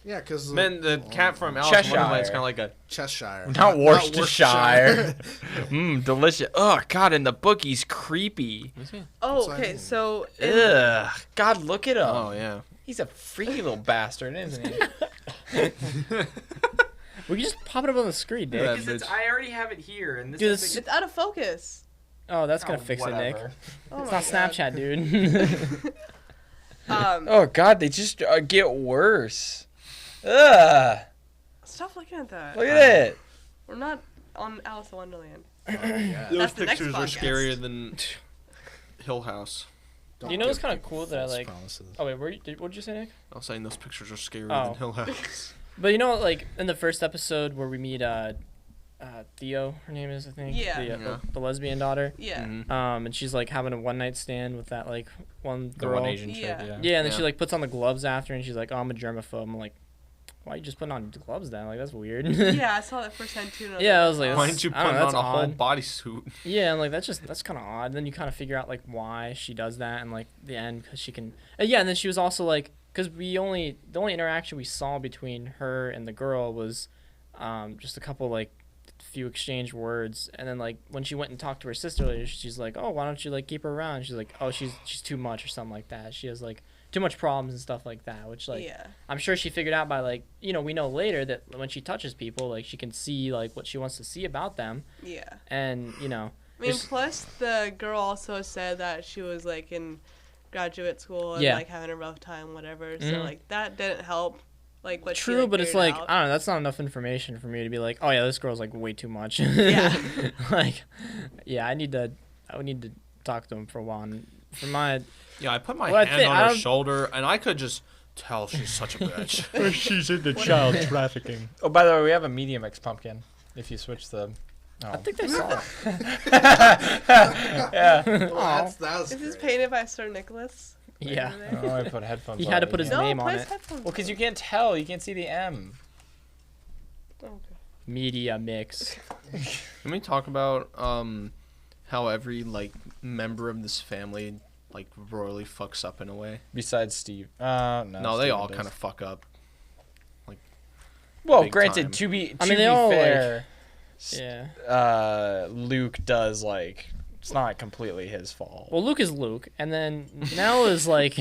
Yeah, because
The cat from Alice in Wonderland is
Cheshire.
kind of like a.
Cheshire.
Not Worcestershire. Delicious. Oh God, and the boogie's creepy.
Oh,
That's what I
okay.
mean.
So in-
Ugh. God, look at him.
Oh yeah.
He's a freaky little bastard, isn't he?
We can just pop it up on the screen, Nick.
Yeah.
Because it's, I already have it here, and this
Dude,
is
this-
it's out of focus.
Oh, that's gonna fix it, Nick.
Oh
It's
my
not
God.
Snapchat, dude.
Oh God, they just get worse. Ugh.
Stop looking at that.
Look at it.
We're not on Alice in Wonderland.
Yeah.
Those
That's the next
pictures are
podcast.
scarier than Hill House.
Don't
You know what's
give
kinda
people
cool that I
false
like-
promises.
Oh wait, what did you say, Nick?
I was saying those pictures are scarier
Oh.
than Hill House.
But you know, like in the first episode where we meet Theo, her name is, I think.
Yeah.
The, the lesbian daughter.
Yeah.
Mhm.
And she's like having a one night stand with that like one
The
girl.
one Asian chick.
Yeah.
Yeah.
Yeah, and then she
Yeah.
like puts on the gloves after, and she's like, "Oh, I'm a germaphobe." I'm like, why are you just putting on gloves then? Like, that's weird.
Yeah, I saw that first time too.
Yeah, I was like,
Why didn't you
I
put
don't know,
on
that's
a whole
odd.
bodysuit?
Yeah, and like that's kind of odd. Then you kind of figure out like why she does that, and like the end because she can. Yeah, and then she was also like, because the only interaction we saw between her and the girl was, just a couple like few exchanged words, and then like when she went and talked to her sister later, she's like, oh, why don't you like keep her around? She's like, oh, she's too much or something like that. She has like too much problems and stuff like that, which like
Yeah.
I'm sure she figured out by like, you know, we know later that when she touches people, like she can see like what she wants to see about them,
Yeah.
and you know.
I mean,
There's-
plus the girl also said that she was like in graduate school and
Yeah.
like having a rough time, whatever. So
Mhm.
like that didn't help. Like what she,
True,
like,
but it's
figured
like
out.
I don't know. That's not enough information for me to be like, oh yeah, this girl's like way too much.
Yeah.
Like, yeah, I would need to talk to him for a while. And for my,
Yeah, I put my
Well, I
hand
think-
on
I
her
don't-
shoulder, and I could just tell she's such a bitch.
She's into child trafficking.
Oh, by the way, we have a MediaMix pumpkin. If you switch the.
I think they saw it.
Yeah.
Well, that's
This is
great.
painted by Sir Nicholas.
Yeah.
Oh, I put headphones
He
on.
had to put his
again.
name
No,
on
put his
it.
headphones.
Well, because you can't tell. You can't see the M.
Okay.
Media mix.
Can we talk about how every like member of this family like royally fucks up in a way?
Besides Steve. No,
No, they
Steven
all
does.
kind of fuck up.
Well,
big
granted,
time.
to be
I mean, they all,
fair,
Yeah.
Luke does like. It's not completely his fault.
Well, Luke is Luke, and then Nell is like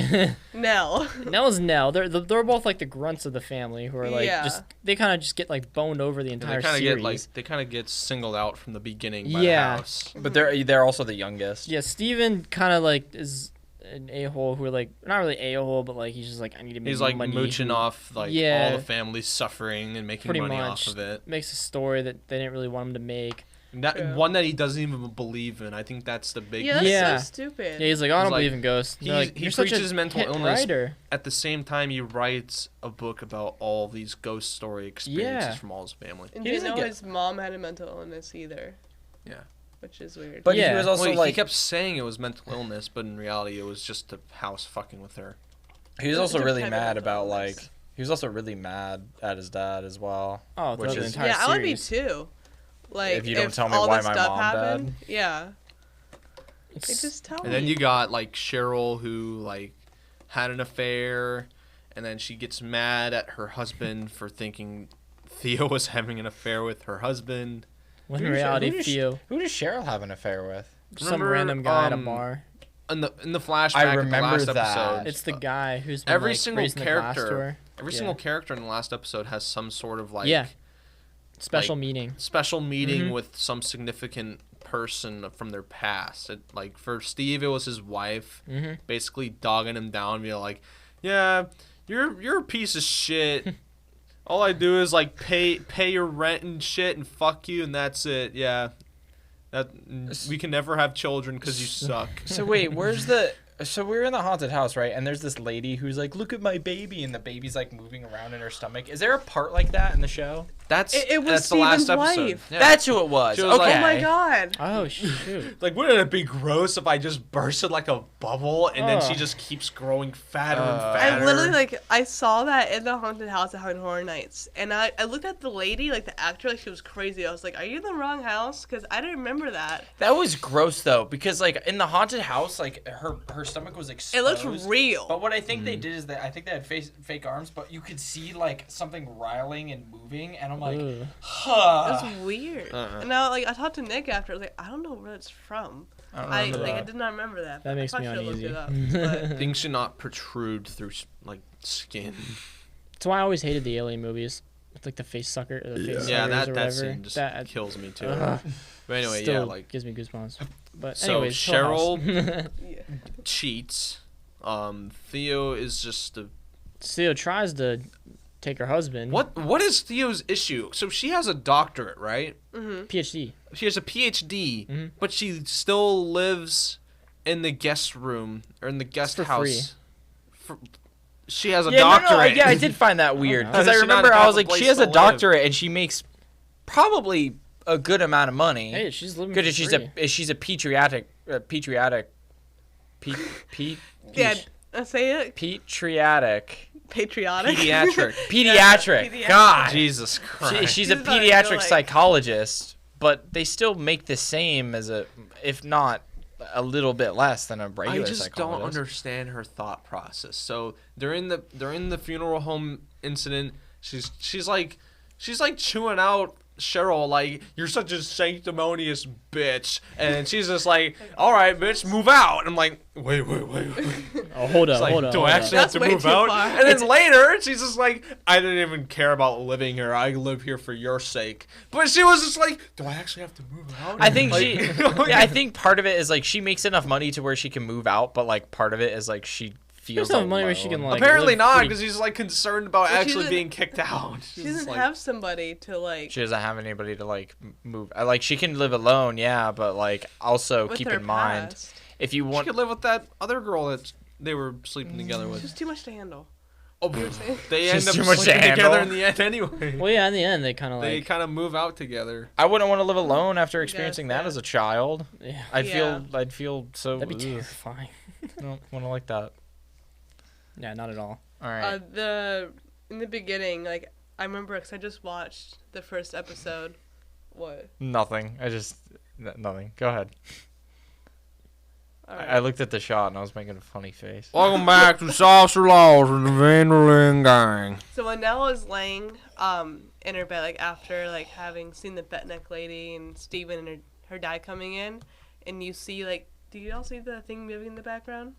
Nell.
Nell is Nell. They're both like the grunts of the family who are like
Yeah.
just they kind of just get like boned over the
And
entire
they kind of
series.
get like they kind of get singled out from the beginning by
Yeah.
the house.
But they're also the youngest.
Yeah, Steven kind of like is an a-hole who like not really a-hole, but like he's just like I need to make
He's like
money.
mooching off like
Yeah.
all the family's suffering and making
Pretty
money
much.
off of it.
Makes a story that they didn't really want him to make.
That
True.
one that he doesn't even believe in. I think that's the big.
Yeah, that's
Yeah.
so stupid.
Yeah, he's like, oh, I
He's
don't
like-
believe in ghosts. They're like,
he
you're such a
preaches mental
hit
illness.
writer.
At the same time, he writes a book about all these ghost story experiences
Yeah.
from all his family.
And
He
didn't
doesn't
know
get-
his mom had a mental illness either.
Yeah.
Which is weird.
But
Yeah.
he was also
Wait, he
like
kept saying it was mental illness, but in reality, it was just the house fucking with her.
he was
It's a
also
different
really
type of
mad
mental
about
illness.
like he was also really mad at his dad as well.
Oh,
Which
throughout the
is-
entire
Yeah, I would be
series.
too. Like
If you don't tell me
all
why
this
my
stuff
mom
happened,
died.
yeah. Like,
It's-
just tell
And
me.
then you got like Cheryl, who like had an affair, and then she gets mad at her husband for thinking Theo was having an affair with her husband.
when in
Who does-
reality,
who does-
Theo,
Who does Cheryl have an affair with?
some
Remember,
random guy at a
um,
bar.
In the flashback,
I
of the
remember
last
that.
episode,
It's the guy who's been,
every
like,
single
raising the glass to
character,
her.
every
Yeah.
single character in the last episode has some sort of like
Yeah. Special
like,
meeting.
special meeting
Mhm.
with some significant person from their past. Like for Steve, it was his wife,
Mm-hmm.
basically dogging him down, being like, "Yeah, you're a piece of shit. All I do is like pay your rent and shit, and fuck you, and that's it. Yeah, that we can never have children because you suck."
So wait, where's the? So we're in the haunted house, right? And there's this lady who's like, "Look at my baby," and the baby's like moving around in her stomach. Is there a part like that in the show?
That's
It was
that's the last
Steven's
episode.
wife.
Yeah.
That's who it was.
She was
Okay.
like,
Oh my god.
Oh shoot.
Like, wouldn't it be gross if I just bursted like a bubble and then she
Ugh.
just keeps growing fatter and
I
fatter?
I literally like I saw that in the haunted house at Halloween Horror Nights, and I looked at the lady, like the actor, like she was crazy. I was like, "Are you in the wrong house?" Because I didn't remember that.
That was gross though, because like in the haunted house, like her stomach was
It
exposed.
looks real.
But what I think they did is that I think they had fake arms, but you could see like something riling and moving, and I'm like,
Ugh.
huh.
That's weird.
Uh-uh.
And now, like, I talked to Nick after. I was like, I don't know where it's from.
I don't
I
remember
like I
that.
did not remember that.
That makes
I
me
probably should've looked
uneasy.
it up, but
Things should not protrude through like skin.
That's why I always hated the Alien movies. With like the face sucker or the face
Yeah,
suckers or
that
whatever.
scene just
that
kills me too.
ugh,
But anyway,
still
yeah, like
gives me goosebumps. But
So,
anyways, Hill House.
yeah.
cheats. Theo is just a
Theo tries to take her husband.
what is Theo's issue? So she has a doctorate, right?
PhD.
She has a PhD,
Mhm.
but she still lives in the guest room or in the guest
For
house. She has a
Yeah,
doctorate.
yeah, I did find that weird because I
It's not
remember
a
I was
proper
like, she
place
has
to
a
live.
doctorate and she makes probably a good amount of money.
Hey, she's living
Good,
for
she's
free.
a pediatric, pe,
Yeah, Say it.
Patriotic.
Patriotic.
Pediatric.
Pediatric.
pediatric.
God.
Jesus Christ.
She's a
She's about to
pediatric
go, like-
psychologist, but they still make the same as if not a little bit less than a regular
I just
psychologist.
don't understand her thought process. So during the funeral home incident, she's like chewing out Cheryl like, you're such a sanctimonious bitch, and she's just like, all right, bitch, move out. And I'm like, wait.
Oh, hold
It's
up,
like,
hold up.
do
hold
I
up.
actually have
That's
to
way
move
too
out?
far.
And then later, she's just like, I didn't even care about living here. I live here for your sake. But she was just like, do I actually have to move out?
I think
Like,
she.
you know,
Yeah, I think part of it is like she makes enough money to where she can move out, but like part of it is like she feels
There's enough money where she can,
alone.
like,
apparently
live
not,
pretty-
because he's like concerned about
Well, she
actually
doesn't-
being kicked out.
She doesn't have somebody to like.
She doesn't have anybody to like move. Like she can live alone, yeah, but like also
with
keep
her
in mind
past.
if you
She
want.
could live with that other girl that they were sleeping together
It's
with.
just too much to handle.
Oh, they end
Just
up
too much to
sleeping together
handle.
in the end anyway.
Well, yeah, in the end, they kind of
They
like.
kind of move out together.
I wouldn't want to live alone after
Yes,
experiencing that
yeah.
as a child.
Yeah,
I'd
Yeah.
feel so.
that'd be
ugh.
terrifying.
I don't want to like that.
Yeah, not at all.
All right.
In the beginning, like I remember, because I just watched the first episode. What?
Nothing. Nothing. Go ahead.
All right.
I looked at the shot and I was making a funny face.
Welcome back to Saucer Laws and the Vanderlyn Gang.
So when Nella was laying in her bed, like after like having seen the Betneck lady and Steven and her dad coming in, and you see like, do you all see the thing moving in the background?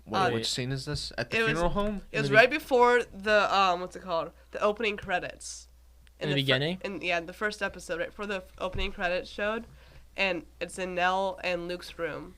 Wait, which scene is this? At the
it was-
funeral home?
It was right before the what's it called? The opening credits.
In the beginning?
The first episode, right before the opening credits showed, and it's in Nell and Luke's room,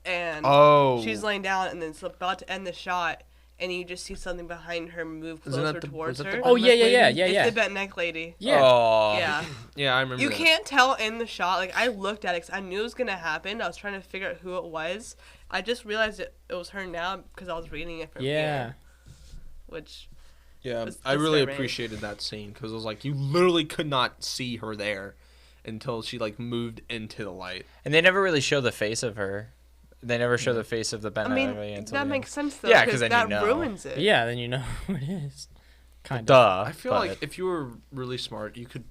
and
Oh.
she's laying down, and then it's about to end the shot, and you just see something behind her move
Isn't
closer
that the-
towards
was that
her.
the
Oh yeah,
Betneck lady?
yeah.
It's the Betneck lady.
Yeah.
Oh.
Yeah.
Yeah, I remember
You
that.
can't tell in the shot. Like, I looked at it 'cause I knew it was going to happen. I was trying to figure out who it was. I just realized it was her now because I was reading it from
Yeah.
here. Which,
Yeah,
It's
I really
disturbing.
appreciated that scene because it was like you literally could not see her there until she like moved into the light.
And they never really show the face of her. They never show the face of the Ben
I mean,
until
that
the end.
makes sense, though.
Yeah, 'cause
because
then
that
you know.
ruins it.
Yeah, then you know who it is. Kind of.
Duh.
I feel
but-
like if you were really smart, you could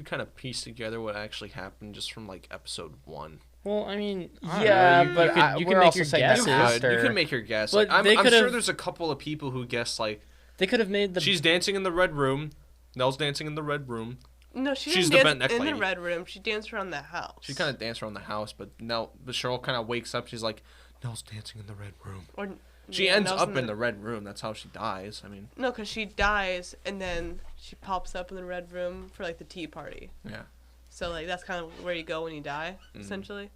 kind of piece together what actually happened just from like episode 1.
Well, I mean, I don't
Yeah,
know. You
but
could,
I-
you
we're
can make
also
your
saying that
guesses.
after-
You could make your guess.
But
Like, I'm
they
sure
could've-
there's a couple of people who guess like
They could have made the.
she's dancing in the red room. Nell's dancing in the red room.
No, she
She's
didn't
the
dance
Betneck
in the
lady.
red room. She danced around the house.
She kind of danced around the house, but Cheryl kind of wakes up. She's like, Nell's dancing in the red room.
Or,
She
yeah,
ends
Nell's
up in the red room. That's how she dies. I mean,
No, because she dies, and then she pops up in the red room for, like, the tea party.
yeah.
So, like, that's kind of where you go when you die, essentially.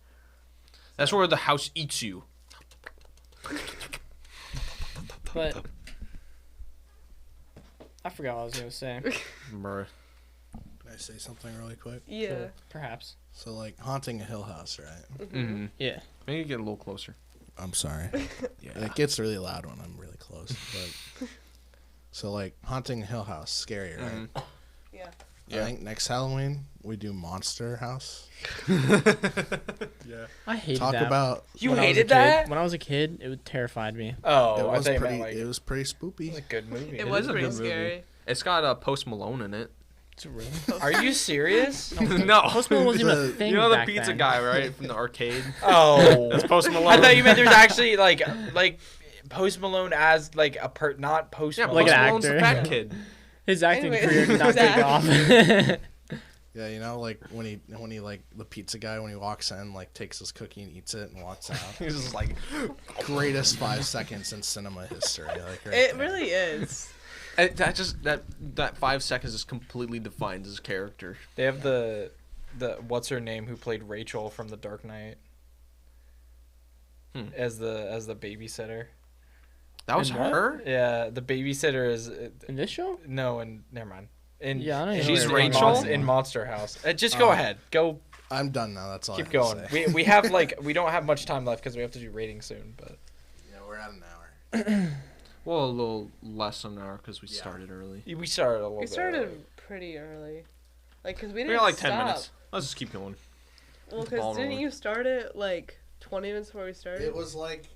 That's where the house eats you.
But I forgot what I was gonna say.
Bruh.
Can I say something really quick?
Yeah.
Sure, perhaps.
So, like, Haunting a Hill House, right?
Mm-hmm.
Yeah.
Maybe get a little closer.
I'm sorry.
Yeah.
It gets really loud when I'm really close. But so, like, Haunting a Hill House, scary, right?
Mhm.
Yeah.
Yeah.
I think next Halloween we do Monster House.
I hated
Talk
that.
about.
You
When I was a
hated
kid.
that?
When I was a kid, it terrified me.
Oh,
It
I
was
thought you
pretty.
meant like
It was pretty spoopy.
a good movie.
It was
is a
pretty
good movie.
scary.
It's got Post Malone in it.
It's really.
Are you serious?
No.
Post Malone wasn't even a thing.
You know the
back
pizza
then.
guy, right? From the arcade?
Oh,
That's Post Malone.
I thought you meant there's actually like Post Malone as like not Post
Yeah,
Malone.
Like
Post
an
Malone's the
actor.
fat kid.
His acting
Anyway,
career did not take
Zach.
off.
Yeah, you know, like when he like the pizza guy when he walks in, like takes his cookie and eats it and walks out.
He's just like,
Greatest 5 seconds in cinema history. Like right
It
there.
really is.
that 5 seconds just completely defines his character.
They have the what's her name who played Rachel from The Dark Knight as the babysitter.
That was
And what?
her?
Yeah, the babysitter is
In this show?
no, and never mind. And
Yeah, I don't know
She's
who you're talking
Rachel?
about.
in Monster House. Just go ahead. Go
I'm done now. That's all.
keep
I have
going.
To say.
We have we don't have much time left because we have to do ratings soon. But
Yeah, we're at an hour.
Well, a little less than an hour because we
Yeah.
started early.
we started a little
We
bit.
started
early.
pretty early. Like, because we
We
didn't
got like 10
stop.
minutes. Let's just keep going.
Well,
Ball
because didn't
rolling.
you start it, like, 20 minutes before we started?
It was like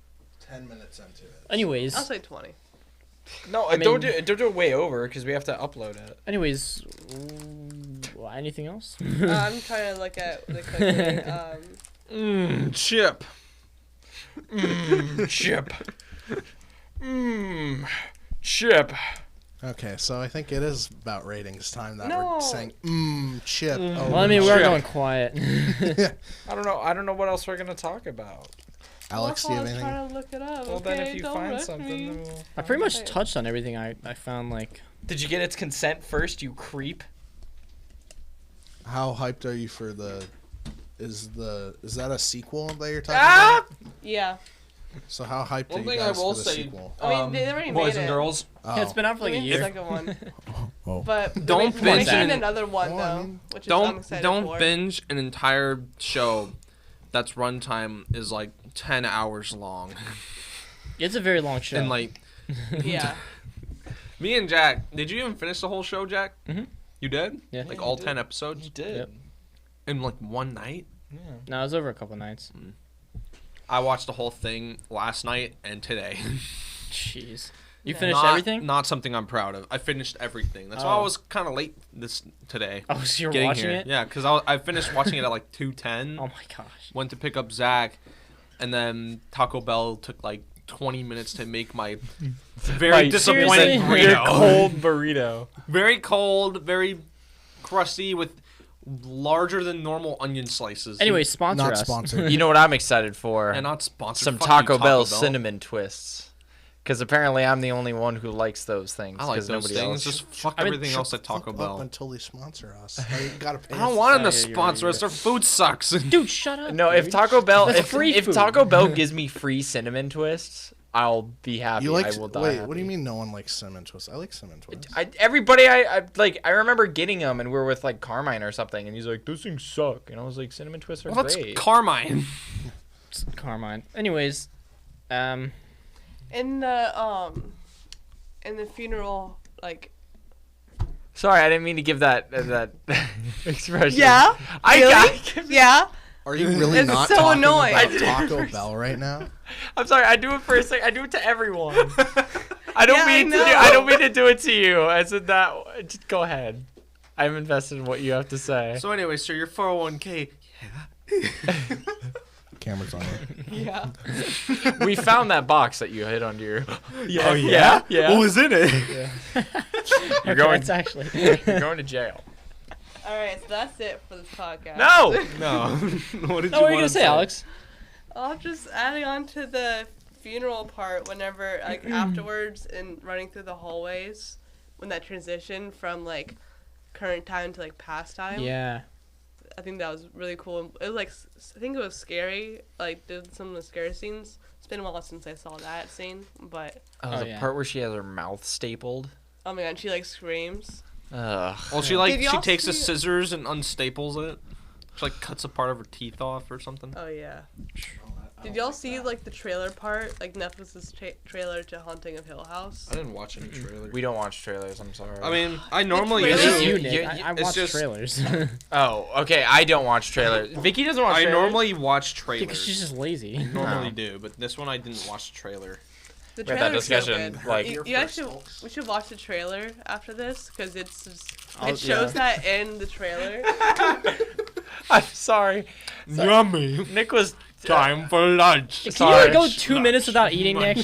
10 minutes into it.
Anyways,
I'll say 20.
No,
I
don't
mean-
do it way over because we have to upload it.
anyways, anything else?
I'm trying to look at the cooking.
Chip.
Chip. Chip.
Okay, so I think it is about ratings time that
No.
we're saying chip. Oh,
Well, I mean, we are
Chip.
going quiet.
I don't know what else we're gonna talk about.
Alex, do you have anything?
I was trying to look it up.
Well,
okay,
then if you
don't
find
rush
something,
me.
then we'll...
I pretty much
Okay.
touched on everything I found. Like,
Did you get its consent first, you creep?
How hyped are you for the? Is that a sequel that you're talking
Ah!
about?
Yeah.
So how hyped
One
are you
thing I
guys
will
for the
say-
sequel?
I mean, they already
boys
made
and
it.
girls,
Oh.
yeah, it's been out for like a
The
year.
second one.
Oh.
But
Don't
they're
binge
making
it.
another one,
Well, I
though,
mean-
which is I'm excited
don't
for.
binge an entire show that's runtime is like 10 hours long.
It's a very long show.
And like
Yeah.
me and Jack, did you even finish the whole show, Jack?
Mhm.
You did?
Yeah.
Like
Yeah,
all
you
10
did.
episodes
You did.
Yep.
in like one night?
Yeah.
no, it was over a couple nights.
I watched the whole thing last night and today.
Jeez, you
Yeah.
finished
Not-
everything?
Not something I'm proud of. I finished everything. That's why I
Oh.
was kind of late today.
Oh, so you're
getting
watching
here.
it?
Yeah, because I finished watching it at like 2:10.
Oh my gosh.
Went to pick up Zach, and then Taco Bell took like 20 minutes to make my very
Like,
disappointing
seriously?
Your
burrito.
cold burrito.
Very cold, very crusty with larger than normal onion slices.
Anyway, sponsor
Not
us.
sponsored.
You know what I'm excited for?
and not sponsored.
Some
Fuck
Taco
you,
Bell cinnamon twists. Because apparently I'm the only one who likes those things.
I like
'cause
those
nobody
things.
else.
Just fuck
I mean,
everything else at Taco
Up
Bell.
until they sponsor us. I gotta pay.
I don't
us.
want them to
Yeah, you're
sponsor
right,
us. Their food sucks.
Dude, shut up.
No, if
dude.
Taco Bell,
That's
if
free food.
Taco Bell gives me free cinnamon twists, I'll be happy.
You like?
I will die.
Wait,
happy.
what do you mean no one likes cinnamon twists? I like cinnamon twists.
Everybody I like, I remember getting them, and we were with like Carmine or something, and he's like, "Those things suck," and I was like, "Cinnamon twists are
Well, that's
great."
Carmine.
Carmine. Anyways,
In the funeral, like.
Sorry, I didn't mean to give that that expression.
Yeah.
I
Really?
got.
Yeah.
Are you really
It's
not
so
talking
annoying.
about Taco Bell right now?
I'm sorry. I do it for a second. I do it to everyone. I don't
Yeah, I
mean to.
know.
I don't mean to do it to you. I said that. Just go ahead. I'm invested in what you have to say.
So anyway, so your 401k.
Camera's on it.
Yeah.
We found that box that you hid under your. Yeah.
Oh, yeah?
Yeah.
What was in it?
You're going.
that's actually.
You're going to jail.
All right, so that's it for this podcast.
No.
No. What did
No, what
you
were you
want
gonna
to
say, Alex?
I'll just adding on to the funeral part whenever, like, afterwards and running through the hallways when that transition from, like, current time to, like, past time.
Yeah.
I think that was really cool. It was, like, I think it was scary. Like, did some of the scary scenes. It's been a while since I saw that scene, but,
Oh, the
yeah.
part where she has her mouth stapled.
oh my god, she, like, screams.
Ugh.
Well,
Did y'all
takes the
see-
scissors and unstaples it. She like cuts a part of her teeth off or something.
Oh, yeah. Did y'all see, like, the trailer part? Like, Netflix's trailer to Haunting of Hill House?
I didn't watch any trailers.
We don't watch trailers. I'm sorry.
I mean, I normally
trailer-
It's just
do.
you,
You-
Nick.
you-
I
it's
watch
just-
trailers.
Oh, okay. I don't watch trailers. Vicky doesn't watch
I
trailers.
normally watch
Because
trailers.
she's just lazy.
normally
Oh.
do, but this one I didn't watch the trailer.
The
We had that
trailer's so
discussion,
good.
like-
you guys should, we should watch the trailer after this because it's just,
Oh,
it shows
yeah.
that in the trailer.
I'm sorry.
Yummy.
Nick was.
Time for lunch.
Can
Sorry.
you go 2 minutes without eating, Nick?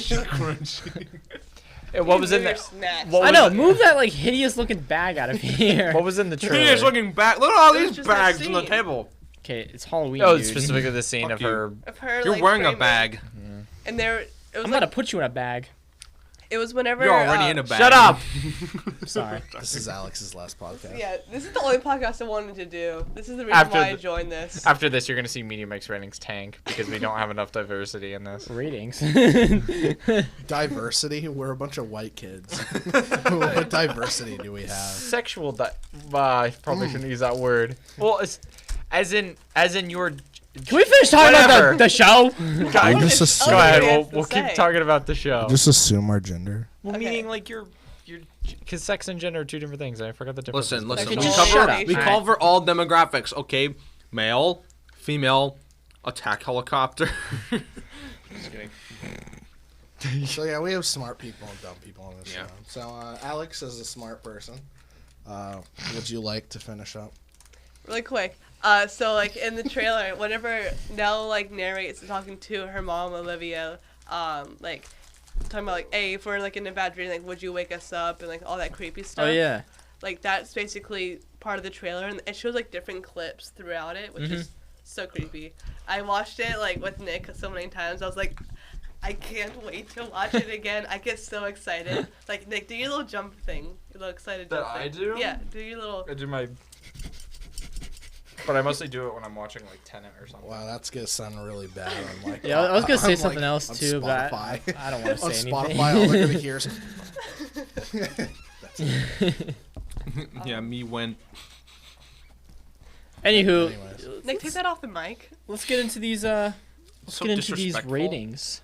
What was in
Your
the?
snacks.
What
I
was
know.
it-
Move that like hideous looking bag out of here.
What was in the
He's
trailer?
looking back. Look at all
It was
these
just that
bags on the
scene.
table.
Okay, it's Halloween.
Oh,
dude.
specifically the scene
Fuck
of
you.
her.
Of her,
You're
like,
wearing a
framing.
bag.
And there, it was
I'm
like,
gonna put you in a bag.
it was whenever.
You're already in a bag.
Shut up.
Sorry.
This is Alex's last podcast.
Yeah, this is the only podcast I wanted to do. This is the reason
After
why I
the-
joined this.
After this, you're gonna see MediaMix ratings tank because we don't have enough diversity in this.
Ratings.
Diversity? We're a bunch of white kids. What diversity do we have?
Sexual. I probably shouldn't use that word. Well, it's as in your.
Can we finish talking
Whatever.
about the show?
I
What
just
is
assume-
Go
other
ahead.
things
We'll
to
keep
say?
talking about the show.
Just assume our gender.
Well,
Okay.
meaning like your, because sex and gender are two different things. I forgot the difference.
Listen.
Could
We
you
cover.
shut up?
We cover all demographics. Okay, male, female, attack helicopter. Just kidding.
So yeah, we have smart people and dumb people on this
Yeah.
show. So Alex is a smart person. Would you like to finish up?
Really quick. So like in the trailer, whenever Nell like narrates talking to her mom Olivia, like talking about like, hey, if we're like in a bad dream, like would you wake us up and like all that creepy stuff.
Oh yeah.
Like that's basically part of the trailer, and it shows like different clips throughout it, which is so creepy. I watched it like with Nick so many times. I was like, I can't wait to watch it again. I get so excited. Like Nick, do your little jump thing. Your little excited jump thing.
I do?
Yeah, do your little.
I do my. But I mostly do it when I'm watching like Tenet or something.
Wow, that's gonna sound really bad. I'm like,
Yeah, I was gonna say
I'm,
something
like,
else
on
too, but
Spotify.
I don't want to
On
say
Spotify,
anything.
all they're gonna hear is.
Yeah, me went.
Anywho,
Anyways.
Nick, take that off the mic.
let's get into these. Let's
So
get into these
disrespectful.
ratings.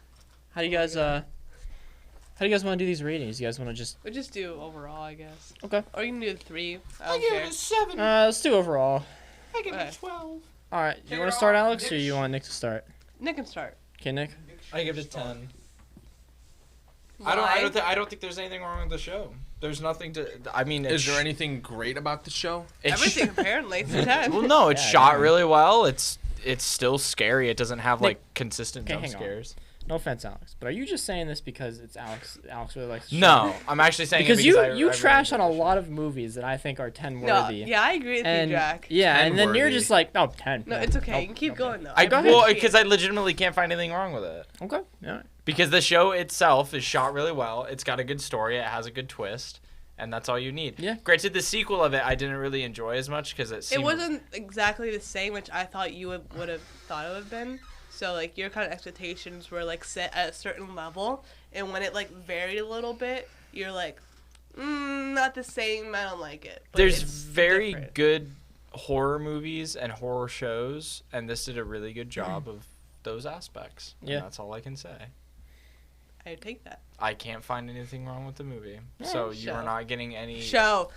How do you guys want to do these ratings? You guys want to just
We'll just do overall, I guess.
okay?
Or you can do 3. I don't care.
7.
Let's do overall.
I give
Okay.
it 12.
All right, you
Take
want
it
to start,
off,
Alex, or
Nick.
you want Nick to start?
Nick can start.
Okay, Nick.
I give it 10.
Why?
I don't think there's anything wrong with the show. There's nothing to. I mean,
Is there anything great about the show?
Everything apparently. It's a 10.
Well, no, it's
Yeah,
shot
yeah.
really well. It's still scary. It doesn't have
Nick,
like consistent
okay,
jump
hang on.
scares.
No offense, Alex, but are you just saying this because it's Alex? Alex really likes the show?
No, I'm actually saying
because
it
you
I
you
really
trash on
enjoy
a
the show.
lot of movies that I think are 10
No,
worthy.
yeah, I agree with
and
you, Jack.
yeah,
10
and then you're
worthy.
just like, oh, 10.
No, it's okay. You can keep going though.
I
Go ahead.
well because I legitimately can't find anything wrong with it.
Okay. Yeah.
Because the show itself is shot really well. It's got a good story. It has a good twist, and that's all you need.
Yeah.
Granted, the sequel of it I didn't really enjoy as much because it seemed.
It wasn't exactly the same, which I thought you would have thought it would have been. So like your kind of expectations were like set at a certain level, and when it like varied a little bit, you're like, not the same. I don't like it. But
There's
it's
very
different.
good horror movies and horror shows, and this did a really good job of those aspects. And
Yeah.
that's all I can say.
I take that.
I can't find anything wrong with the movie. So you are
show.
not getting any.
Show.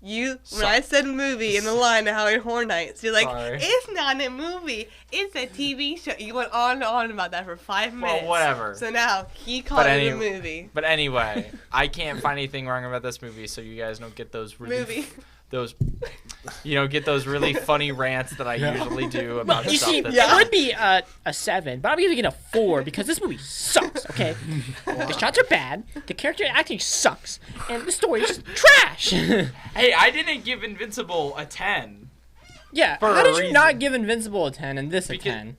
When
So-
I said movie in the line of Howard Horror Nights, you're like,
Sorry.
it's not a movie, it's a TV show. You went on and on about that for 5 minutes.
Well, whatever.
So now, keep calling it a
any-
movie.
But anyway, I can't find anything wrong about this movie, so you guys don't get those really
Movie.
those get those really funny rants that I usually do about
You
stuff
see,
that's
it would be a 7, but I'm giving it a 4 because this movie sucks. Okay, the shots are bad, the character acting sucks, and the story is just trash.
Hey, I didn't give Invincible a 10.
Yeah,
For
how
a
did you
reason.
not give Invincible a 10 and this a 10?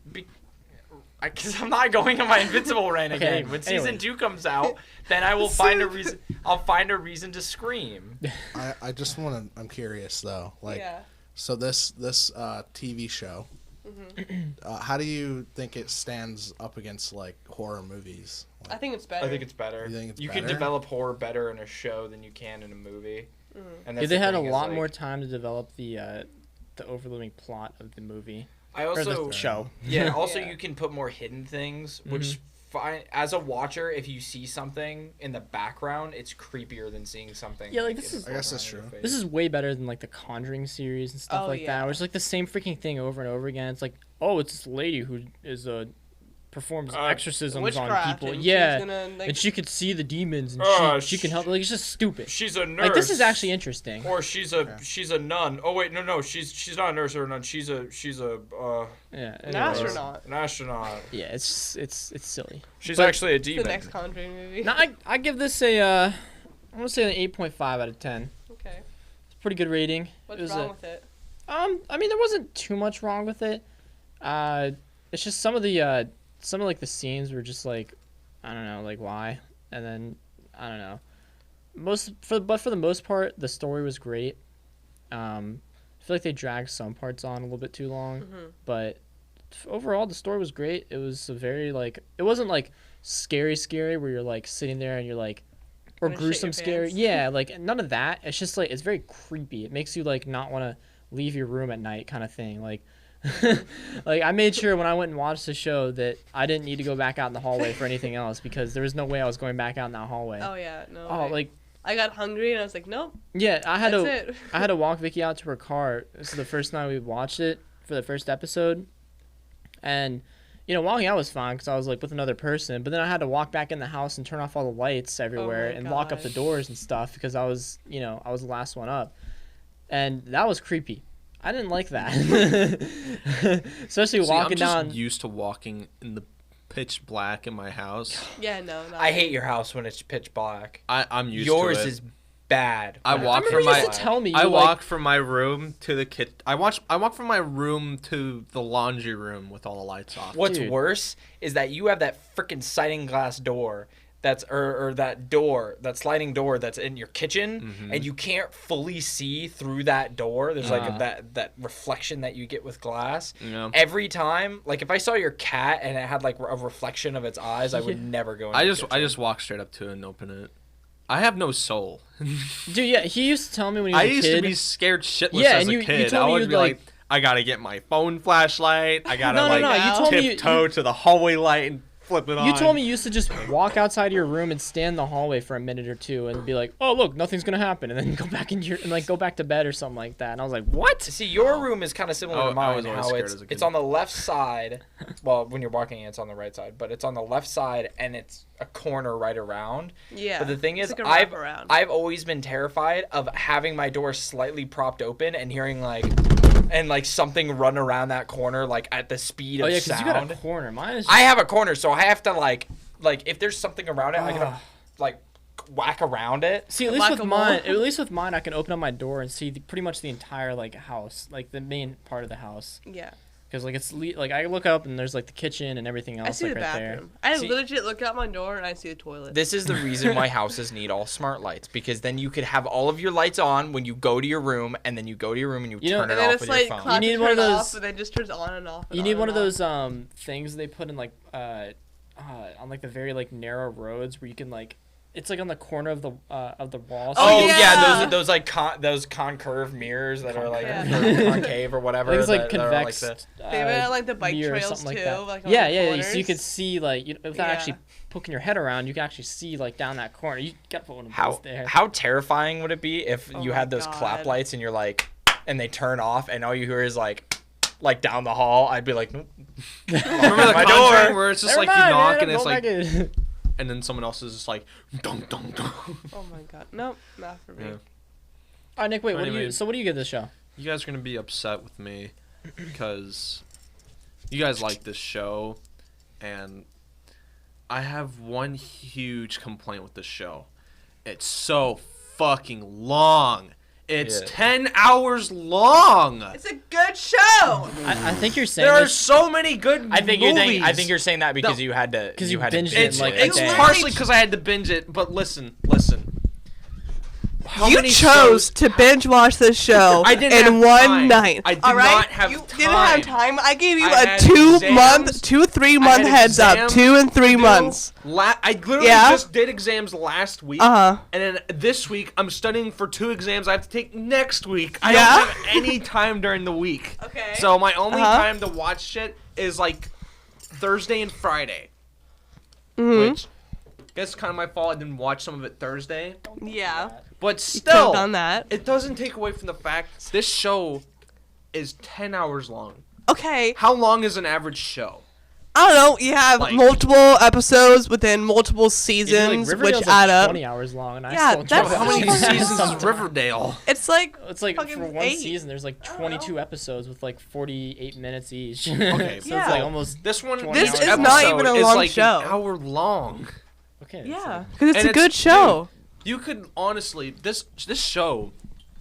Because I'm not going on my Invincible rant
Okay,
again. When
anyway.
season 2 comes out, then I will find a reason. I'll find a reason to scream.
I just want to. I'm curious though. Like,
Yeah.
so this TV show. How do you think it stands up against like horror movies?
I think it's better.
I think it's better.
You think it's
can
better?
develop horror better in a show than you can in a movie. And
Yeah,
that's
they
the
had a
thing is,
lot
like,
more time to develop the overlooming plot of the movie
I
or
also
the show.
Yeah, also
Yeah.
you can put more hidden things, which as a watcher, if you see something in the background, it's creepier than seeing something.
Yeah, like,
in
this
the
is-
I guess that's
foreground in
true.
your
This
face.
is way better than like the Conjuring series and stuff
Oh,
like that,
yeah.
where it's like the same freaking thing over and over again. It's like, oh, it's this lady who is performs exorcisms on
Witchcraft.
people.
And
Yeah,
She's gonna, like,
and she could see the demons and she can help. Like, it's just stupid.
She's a nurse.
Like, this is actually interesting.
Or she's a nun. Oh wait, no, she's not a nurse or a nun. She's a
Yeah,
an
anyways.
astronaut.
an astronaut.
Yeah, it's silly.
She's
But-
actually a
The
demon.
next Conjuring movie.
Now I give this a I'm gonna say an 8.5 out of 10.
Okay.
It's a pretty good rating.
What's
It was
wrong with it?
I mean, there wasn't too much wrong with it. It's just some of like the scenes were just like, I don't know, like why, and then I don't know. But for the most part, the story was great. I feel like they dragged some parts on a little bit too long, but overall the story was great. It was a very like, it wasn't like scary where you're like sitting there and you're like, or
Wanna shit
gruesome
your
scary.
pants.
Yeah, like none of that. It's just like, it's very creepy. It makes you like not want to leave your room at night kind of thing. Like, like I made sure when I went and watched the show that I didn't need to go back out in the hallway for anything else because there was no way I was going back out in that hallway.
Oh yeah, no.
Oh,
way.
like,
I got hungry and I was like, nope.
yeah, I had
That's
to
it.
I had to walk Vicky out to her car. This is the first night we watched it for the first episode, and walking out was fine because I was like with another person, but then I had to walk back in the house and turn off all the lights everywhere and lock up the doors and stuff because I was the last one up, and that was creepy. I didn't like that, especially walking down.
I'm just used to walking in the pitch black in my house.
Yeah, no.
I hate your house when it's pitch black.
I'm used to it.
Yours is bad.
I walk from my room to the kitchen. I walk from my room to the laundry room with all the lights off.
What's worse is that you have that freaking sliding glass door that's that sliding door that's in your kitchen, and you can't fully see through that door. There's like that reflection that you get with glass.
Yeah.
Every time, like if I saw your cat and it had like a reflection of its eyes, I would never go in.
I just walk straight up to it and open it. I have no soul.
Dude, yeah, he used to tell me when he was a kid.
I used to be scared shitless as a kid. I would be like, I gotta get my phone flashlight. I gotta tiptoe to the hallway light and flip it on.
You told me you used to just walk outside your room and stand in the hallway for a minute or two and be like, "Oh, look, nothing's gonna happen," and then go back go back to bed or something like that. And I was like, "What?"
See, your room is kind of similar to mine. How it's on the left side. Well, when you're walking, it's on the right side, but it's on the left side and it's a corner right around.
Yeah.
But the thing is,
like
I've always been terrified of having my door slightly propped open and hearing something run around that corner like at the speed of sound.
You got a corner. Mine is.
I have a corner, so I have to like if there's something around it, I gotta whack around it.
See, at least with mine, I can open up my door and see pretty much the entire house, like the main part of the house.
Yeah.
Because I look up and there's like the kitchen and everything else.
I see the bathroom. I legit look out my door and I see the toilet.
This is the reason why houses need all smart lights, because then you could have all of your lights on when you go to your room, and then you go to your room and you turn it off with your phone.
You need one of those. And then just turns on and off.
You need one of those things they put in on like the very narrow roads where you can it's like on the corner of the wall.
Oh yeah, those concave mirrors that are concave or whatever.
It's like convex.
They have like the bike trails too.
Yeah. So you could see without actually poking your head around, you can actually see down that corner. You gotta put one of those there.
How terrifying would it be if you had those clap lights and you're and they turn off and all you hear is down the hall? I'd be like, nope.
Remember the Conjuring where it's just you knock and it's and then someone else is just dunk, dunk, dunk.
Oh my god. Nope, not for me.
All right, Nick, wait, what do you give this show?
You guys are going to be upset with me because you guys like this show, and I have one huge complaint with this show. It's so fucking long. It's 10 hours long.
It's a good show.
I think you're saying
there are so many good movies.
I think you're saying that because you had to
binge it.
It's partially because I had to binge it, but listen.
You chose to binge watch this show in one night.
I did not have time.
You didn't have time. I gave you a 3 month heads up. 2 and 3 months.
I literally just did exams last week. And then this week I'm studying for 2 exams I have to take next week. I don't have any time during the week.
Okay.
So my only time to watch shit is Thursday and Friday. Which I guess kind of my fault. I didn't watch some of it Thursday.
Yeah.
But still,
done that.
It doesn't take away from the fact this show is 10 hours long.
Okay.
How long is an average show?
I don't know. You have multiple episodes within multiple seasons, which add up.
20 hours long, and
that's
how many seasons is Riverdale?
It's
for one season. There's 22 episodes with 48 minutes each.
Okay,
so it's almost
this one.
This is not even a long show.
An hour long.
Okay.
Yeah, because it's a good show.
Dude, you could honestly, this show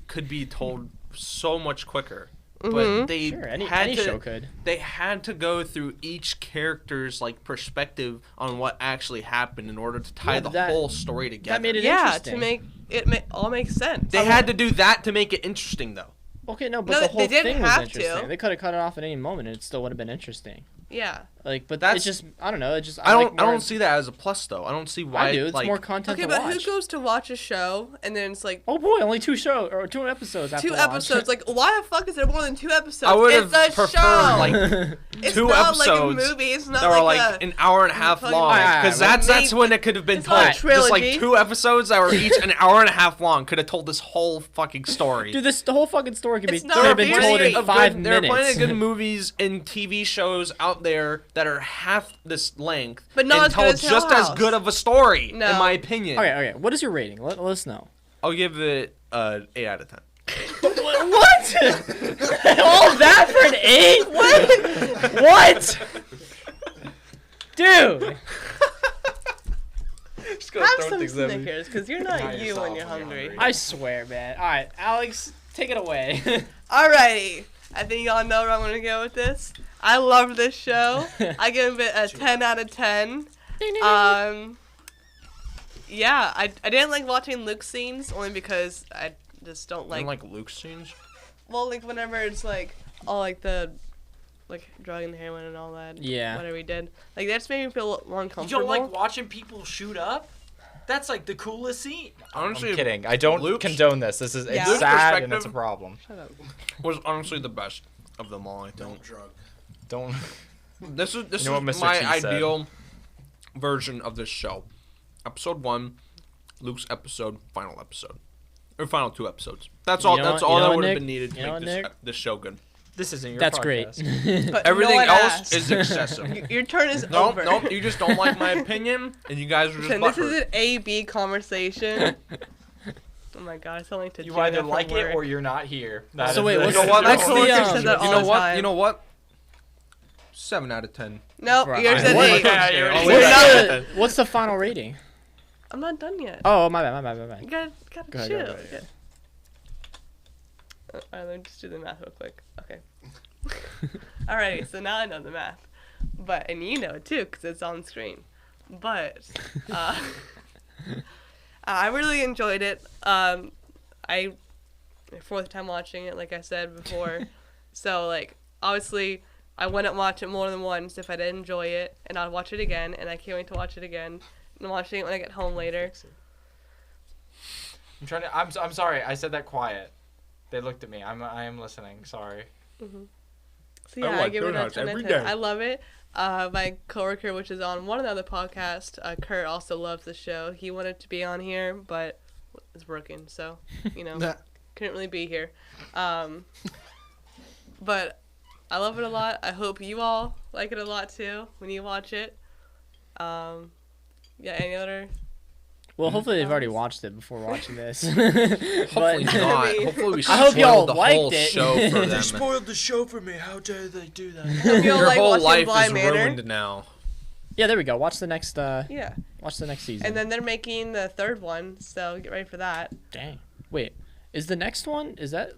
could be told so much quicker, but they
any show could.
They had to go through each character's perspective on what actually happened in order to tie the whole story together.
That made it interesting.
To make it all make sense.
They had to do that to make it interesting, though.
Okay, but the whole thing was interesting.
To.
They could have cut it off at any moment, and it still would have been interesting.
Yeah.
But that's just I don't know.
I don't see that as a plus though. I don't see why.
I do. It's more content to watch.
Okay, but who goes to watch a show and then it's
oh boy, only 2 episodes.
After 2 episodes. Why the fuck is there more than 2 episodes?
I would have
preferred
it's 2 episodes.
Like a movie. It's not
that were an hour and a half long. Because that's when it could have been told. Just 2 episodes that were each an hour and a half long could have told this whole fucking story.
Dude, the whole fucking story could have been told in 5 minutes.
There are plenty of good movies and TV shows out there that are half this length
But not
and
as
tell
good as
just
Hill
as
House.
good of a story,
No.
in my opinion.
Okay. What is your rating? Let us know.
I'll give it 8 out of 10.
What? All that for an 8? What? Dude.
Just
Have some Snickers, because you're not you when you're hungry.
I swear, man. All right, Alex, take it away.
Alrighty. I think y'all know where I'm going to go with this. I love this show. I give it a 10 out of 10. Yeah, I didn't like watching Luke's scenes only because I just don't
I
like...
like Luke's scenes.
Well, like, whenever it's, like, all, like, the... Like, drug and heroin and all that.
Yeah.
Whatever we did. Like, that just made me feel more
You
uncomfortable.
don't like watching people shoot up? That's like the coolest scene.
Honestly,
I'm kidding. I don't
Luke's-
condone this. This is
Yeah.
it's
Luke's
sad and it's a
perspective-
problem.
Shut up.
was honestly the best of them all, I think.
Don't drug.
Don't.
This is
You know what Mr.
my
T said.
ideal version of this show. Episode 1, Luke's episode, final episode. Or final 2 episodes. That's all
You know
that's
what-
all
you know
that
what,
would have
Nick?
been needed
You know
to
what,
make
Nick?
this show good.
This isn't your
That's
podcast.
great.
But
Everything
no one
else
asked.
is excessive.
Your turn is
No,
over.
no, you just don't like my opinion, and you guys are just
Listen, this is
butthurt.
an A-B conversation. Oh my god, I sound like to
You either like it or you're not here. That
So
is
wait,
the-
what's
You know what?
My
what's the,
coworker says that
You
all
know
the
what?
time.
You know what? 7 out of 10.
No,
Right.
yours is
What?
8.
Yeah, you already
Wait,
said
wait,
that.
what's the final rating?
I'm not done yet.
Oh, my bad.
You gotta
Go ahead,
chill.
go ahead.
Alright, let me just do the math real quick. Okay. Alright, so now I know the math. And you know it too, because it's on screen. But, I really enjoyed it. My 4th time watching it, like I said before. So, like, obviously, I wouldn't watch it more than once if I didn't enjoy it, and I'd watch it again, and I can't wait to watch it again. And watching it when I get home later.
I'm trying to. I'm sorry. I said that quiet. They looked at me. I am listening. Sorry.
So yeah, I
like
give it a
donuts
10 out
every
of 10.
day.
I love it. My coworker, which is on one other podcast, Kurt, also loves the show. He wanted to be on here, but is working, so you know,
Nah.
couldn't really be here. But I love it a lot. I hope you all like it a lot too when you watch it. Yeah, any other?
Well, hopefully they've already watched it before watching this.
Hopefully
But
not.
I mean-
Hopefully we
I hope y'all
spoiled the
liked
whole
it.
show for them.
spoiled the show for me. How dare they do that?
Hope you all
Your
like
whole
watching
life
Blind
is
Manor.
ruined now.
yeah, there we go. Watch the next.
Yeah,
Watch the next season.
and then they're making the 3rd one, so get ready for that.
Dang. Wait, is the next one? Is that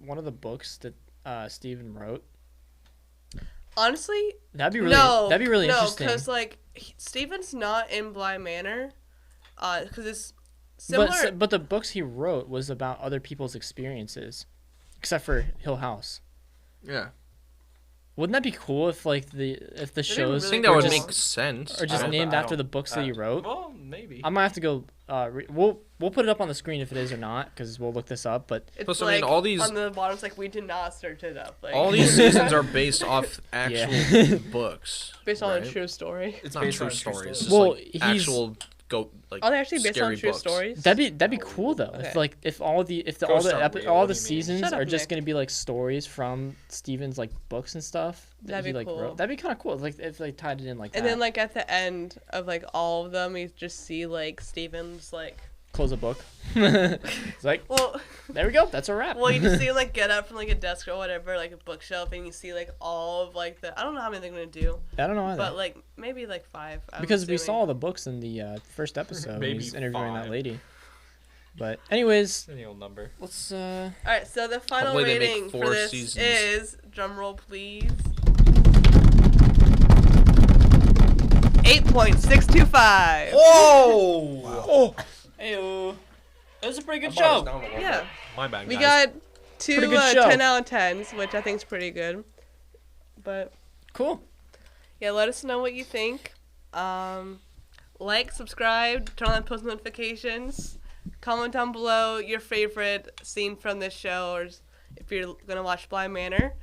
one of the books that Steven wrote?
Honestly,
That'd be really
no,
interesting.
because like Steven's not in Blind Manor, because it's similar.
But the books he wrote was about other people's experiences, except for Hill House.
Yeah.
Wouldn't that be cool if the shows
I think
Really
that would
cool.
make sense.
are just
I
named
don't-
after the books that he wrote?
Well, maybe.
I might have to go. We'll put it up on the screen if it is or not, because we'll look this up. But
It's
Plus, I
like
mean, all these-
on the bottom. It's like we did not search it up. Like
All these seasons are based off actual books.
based on
right?
a true story.
It's not
based
true
on true
stories. It's
stories.
just
Well,
like
he's-
actual
Are they actually based on
scary
true
books.
stories?
that'd be cool though.
Okay.
If all the
Ghosts aren't real,
all
what
the
do you mean?
seasons
Shut up,
are just
Nick.
gonna be like stories from Steven's like books and stuff that
That'd
he
be
like
cool.
wrote. That'd be kind of cool. Like if they tied it in like
And
that.
then like at the end of like all of them, you just see like Steven's like.
Close a book. It's like
Well,
there we go. That's a wrap.
well, you just see him like get up from like a desk or whatever, like a bookshelf, and you see like all of like the. I don't know how many they're gonna do,
I don't know either.
but like maybe like 5. I'm
Because we
assuming.
saw the books in the first episode when he
Maybe
was interviewing that
5.
lady. But anyways,
Any old number.
let's
All right, so the final
Hopefully they make
rating for
4
this
seasons.
is drumroll please. 8.625.
Whoa!
Heyo. It was a pretty good
I brought us
show.
down a little
Yeah.
bit. My bad,
We
guys.
got 2
Pretty good show.
10 out of 10s, which I think is pretty good. But
Cool.
yeah, let us know what you think. Like, subscribe, turn on post notifications. Comment down below your favorite scene from this show, or if you're gonna watch Blind Manor.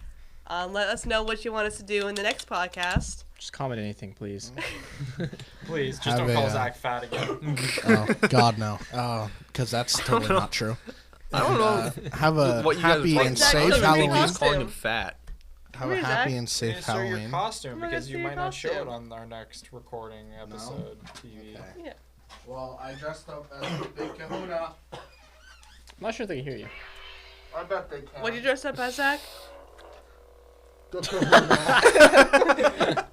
Let us know what you want us to do in the next podcast.
Just comment anything, please.
Please, just
Have
don't
a,
call Zach fat again.
Oh God, no. Because that's totally not true.
I don't know
Have a
what you guys
happy
are
and
talking
safe
about.
Halloween.
Halloween.
He's calling him fat.
have a
Where's
happy
Zach?
and safe
Insert your
Halloween.
costume
I'm gonna
because
see
you
your
might not show it
costume.
on our next recording episode TV.
Okay.
Yeah.
Well, I dressed up as a big kahuna.
I'm not sure if they can hear you.
I bet they can.
What'd you dress up as, Zach?
The kahuna.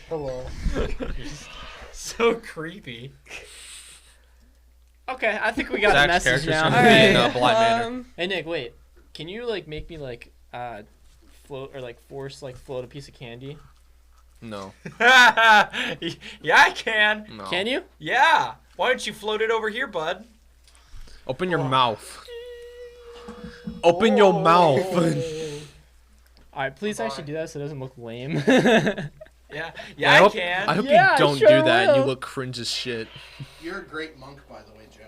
Hello.
So creepy.
Okay, I think we got a
Zach's
message
character's
now.
gonna be in Blind Manor.
Hey Nick, wait. Can you like make me like float or like force like float a piece of candy?
No.
Yeah, I can.
No.
Can you?
Yeah. Why don't you float it over here, bud?
Open your mouth. Open your mouth.
All right, please actually do that so it doesn't look lame.
Yeah,
I hope,
can.
I hope
Yeah, I
you don't
sure
do that and you
will.
look cringe as shit.
You're a great monk, by the way, Joe.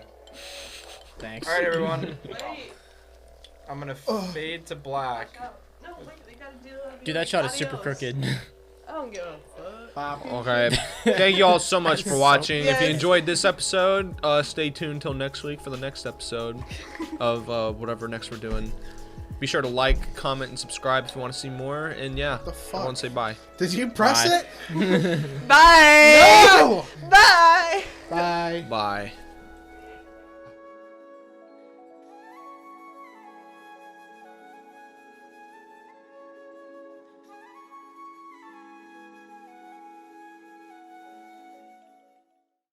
Thanks.
All right, everyone.
Wait.
I'm gonna fade to black.
No, wait, we gotta do
Dude, that shot is super
adios.
crooked.
I don't give a fuck.
Okay. Thank you all so much for watching. If you
Yes.
enjoyed this episode, stay tuned till next week for the next episode of whatever next we're doing. Be sure to like, comment, and subscribe if you want to see more. And yeah,
The fuck?
I want to say bye.
Did you press
Bye.
it?
Bye.
No!
Bye.
Bye.
Bye.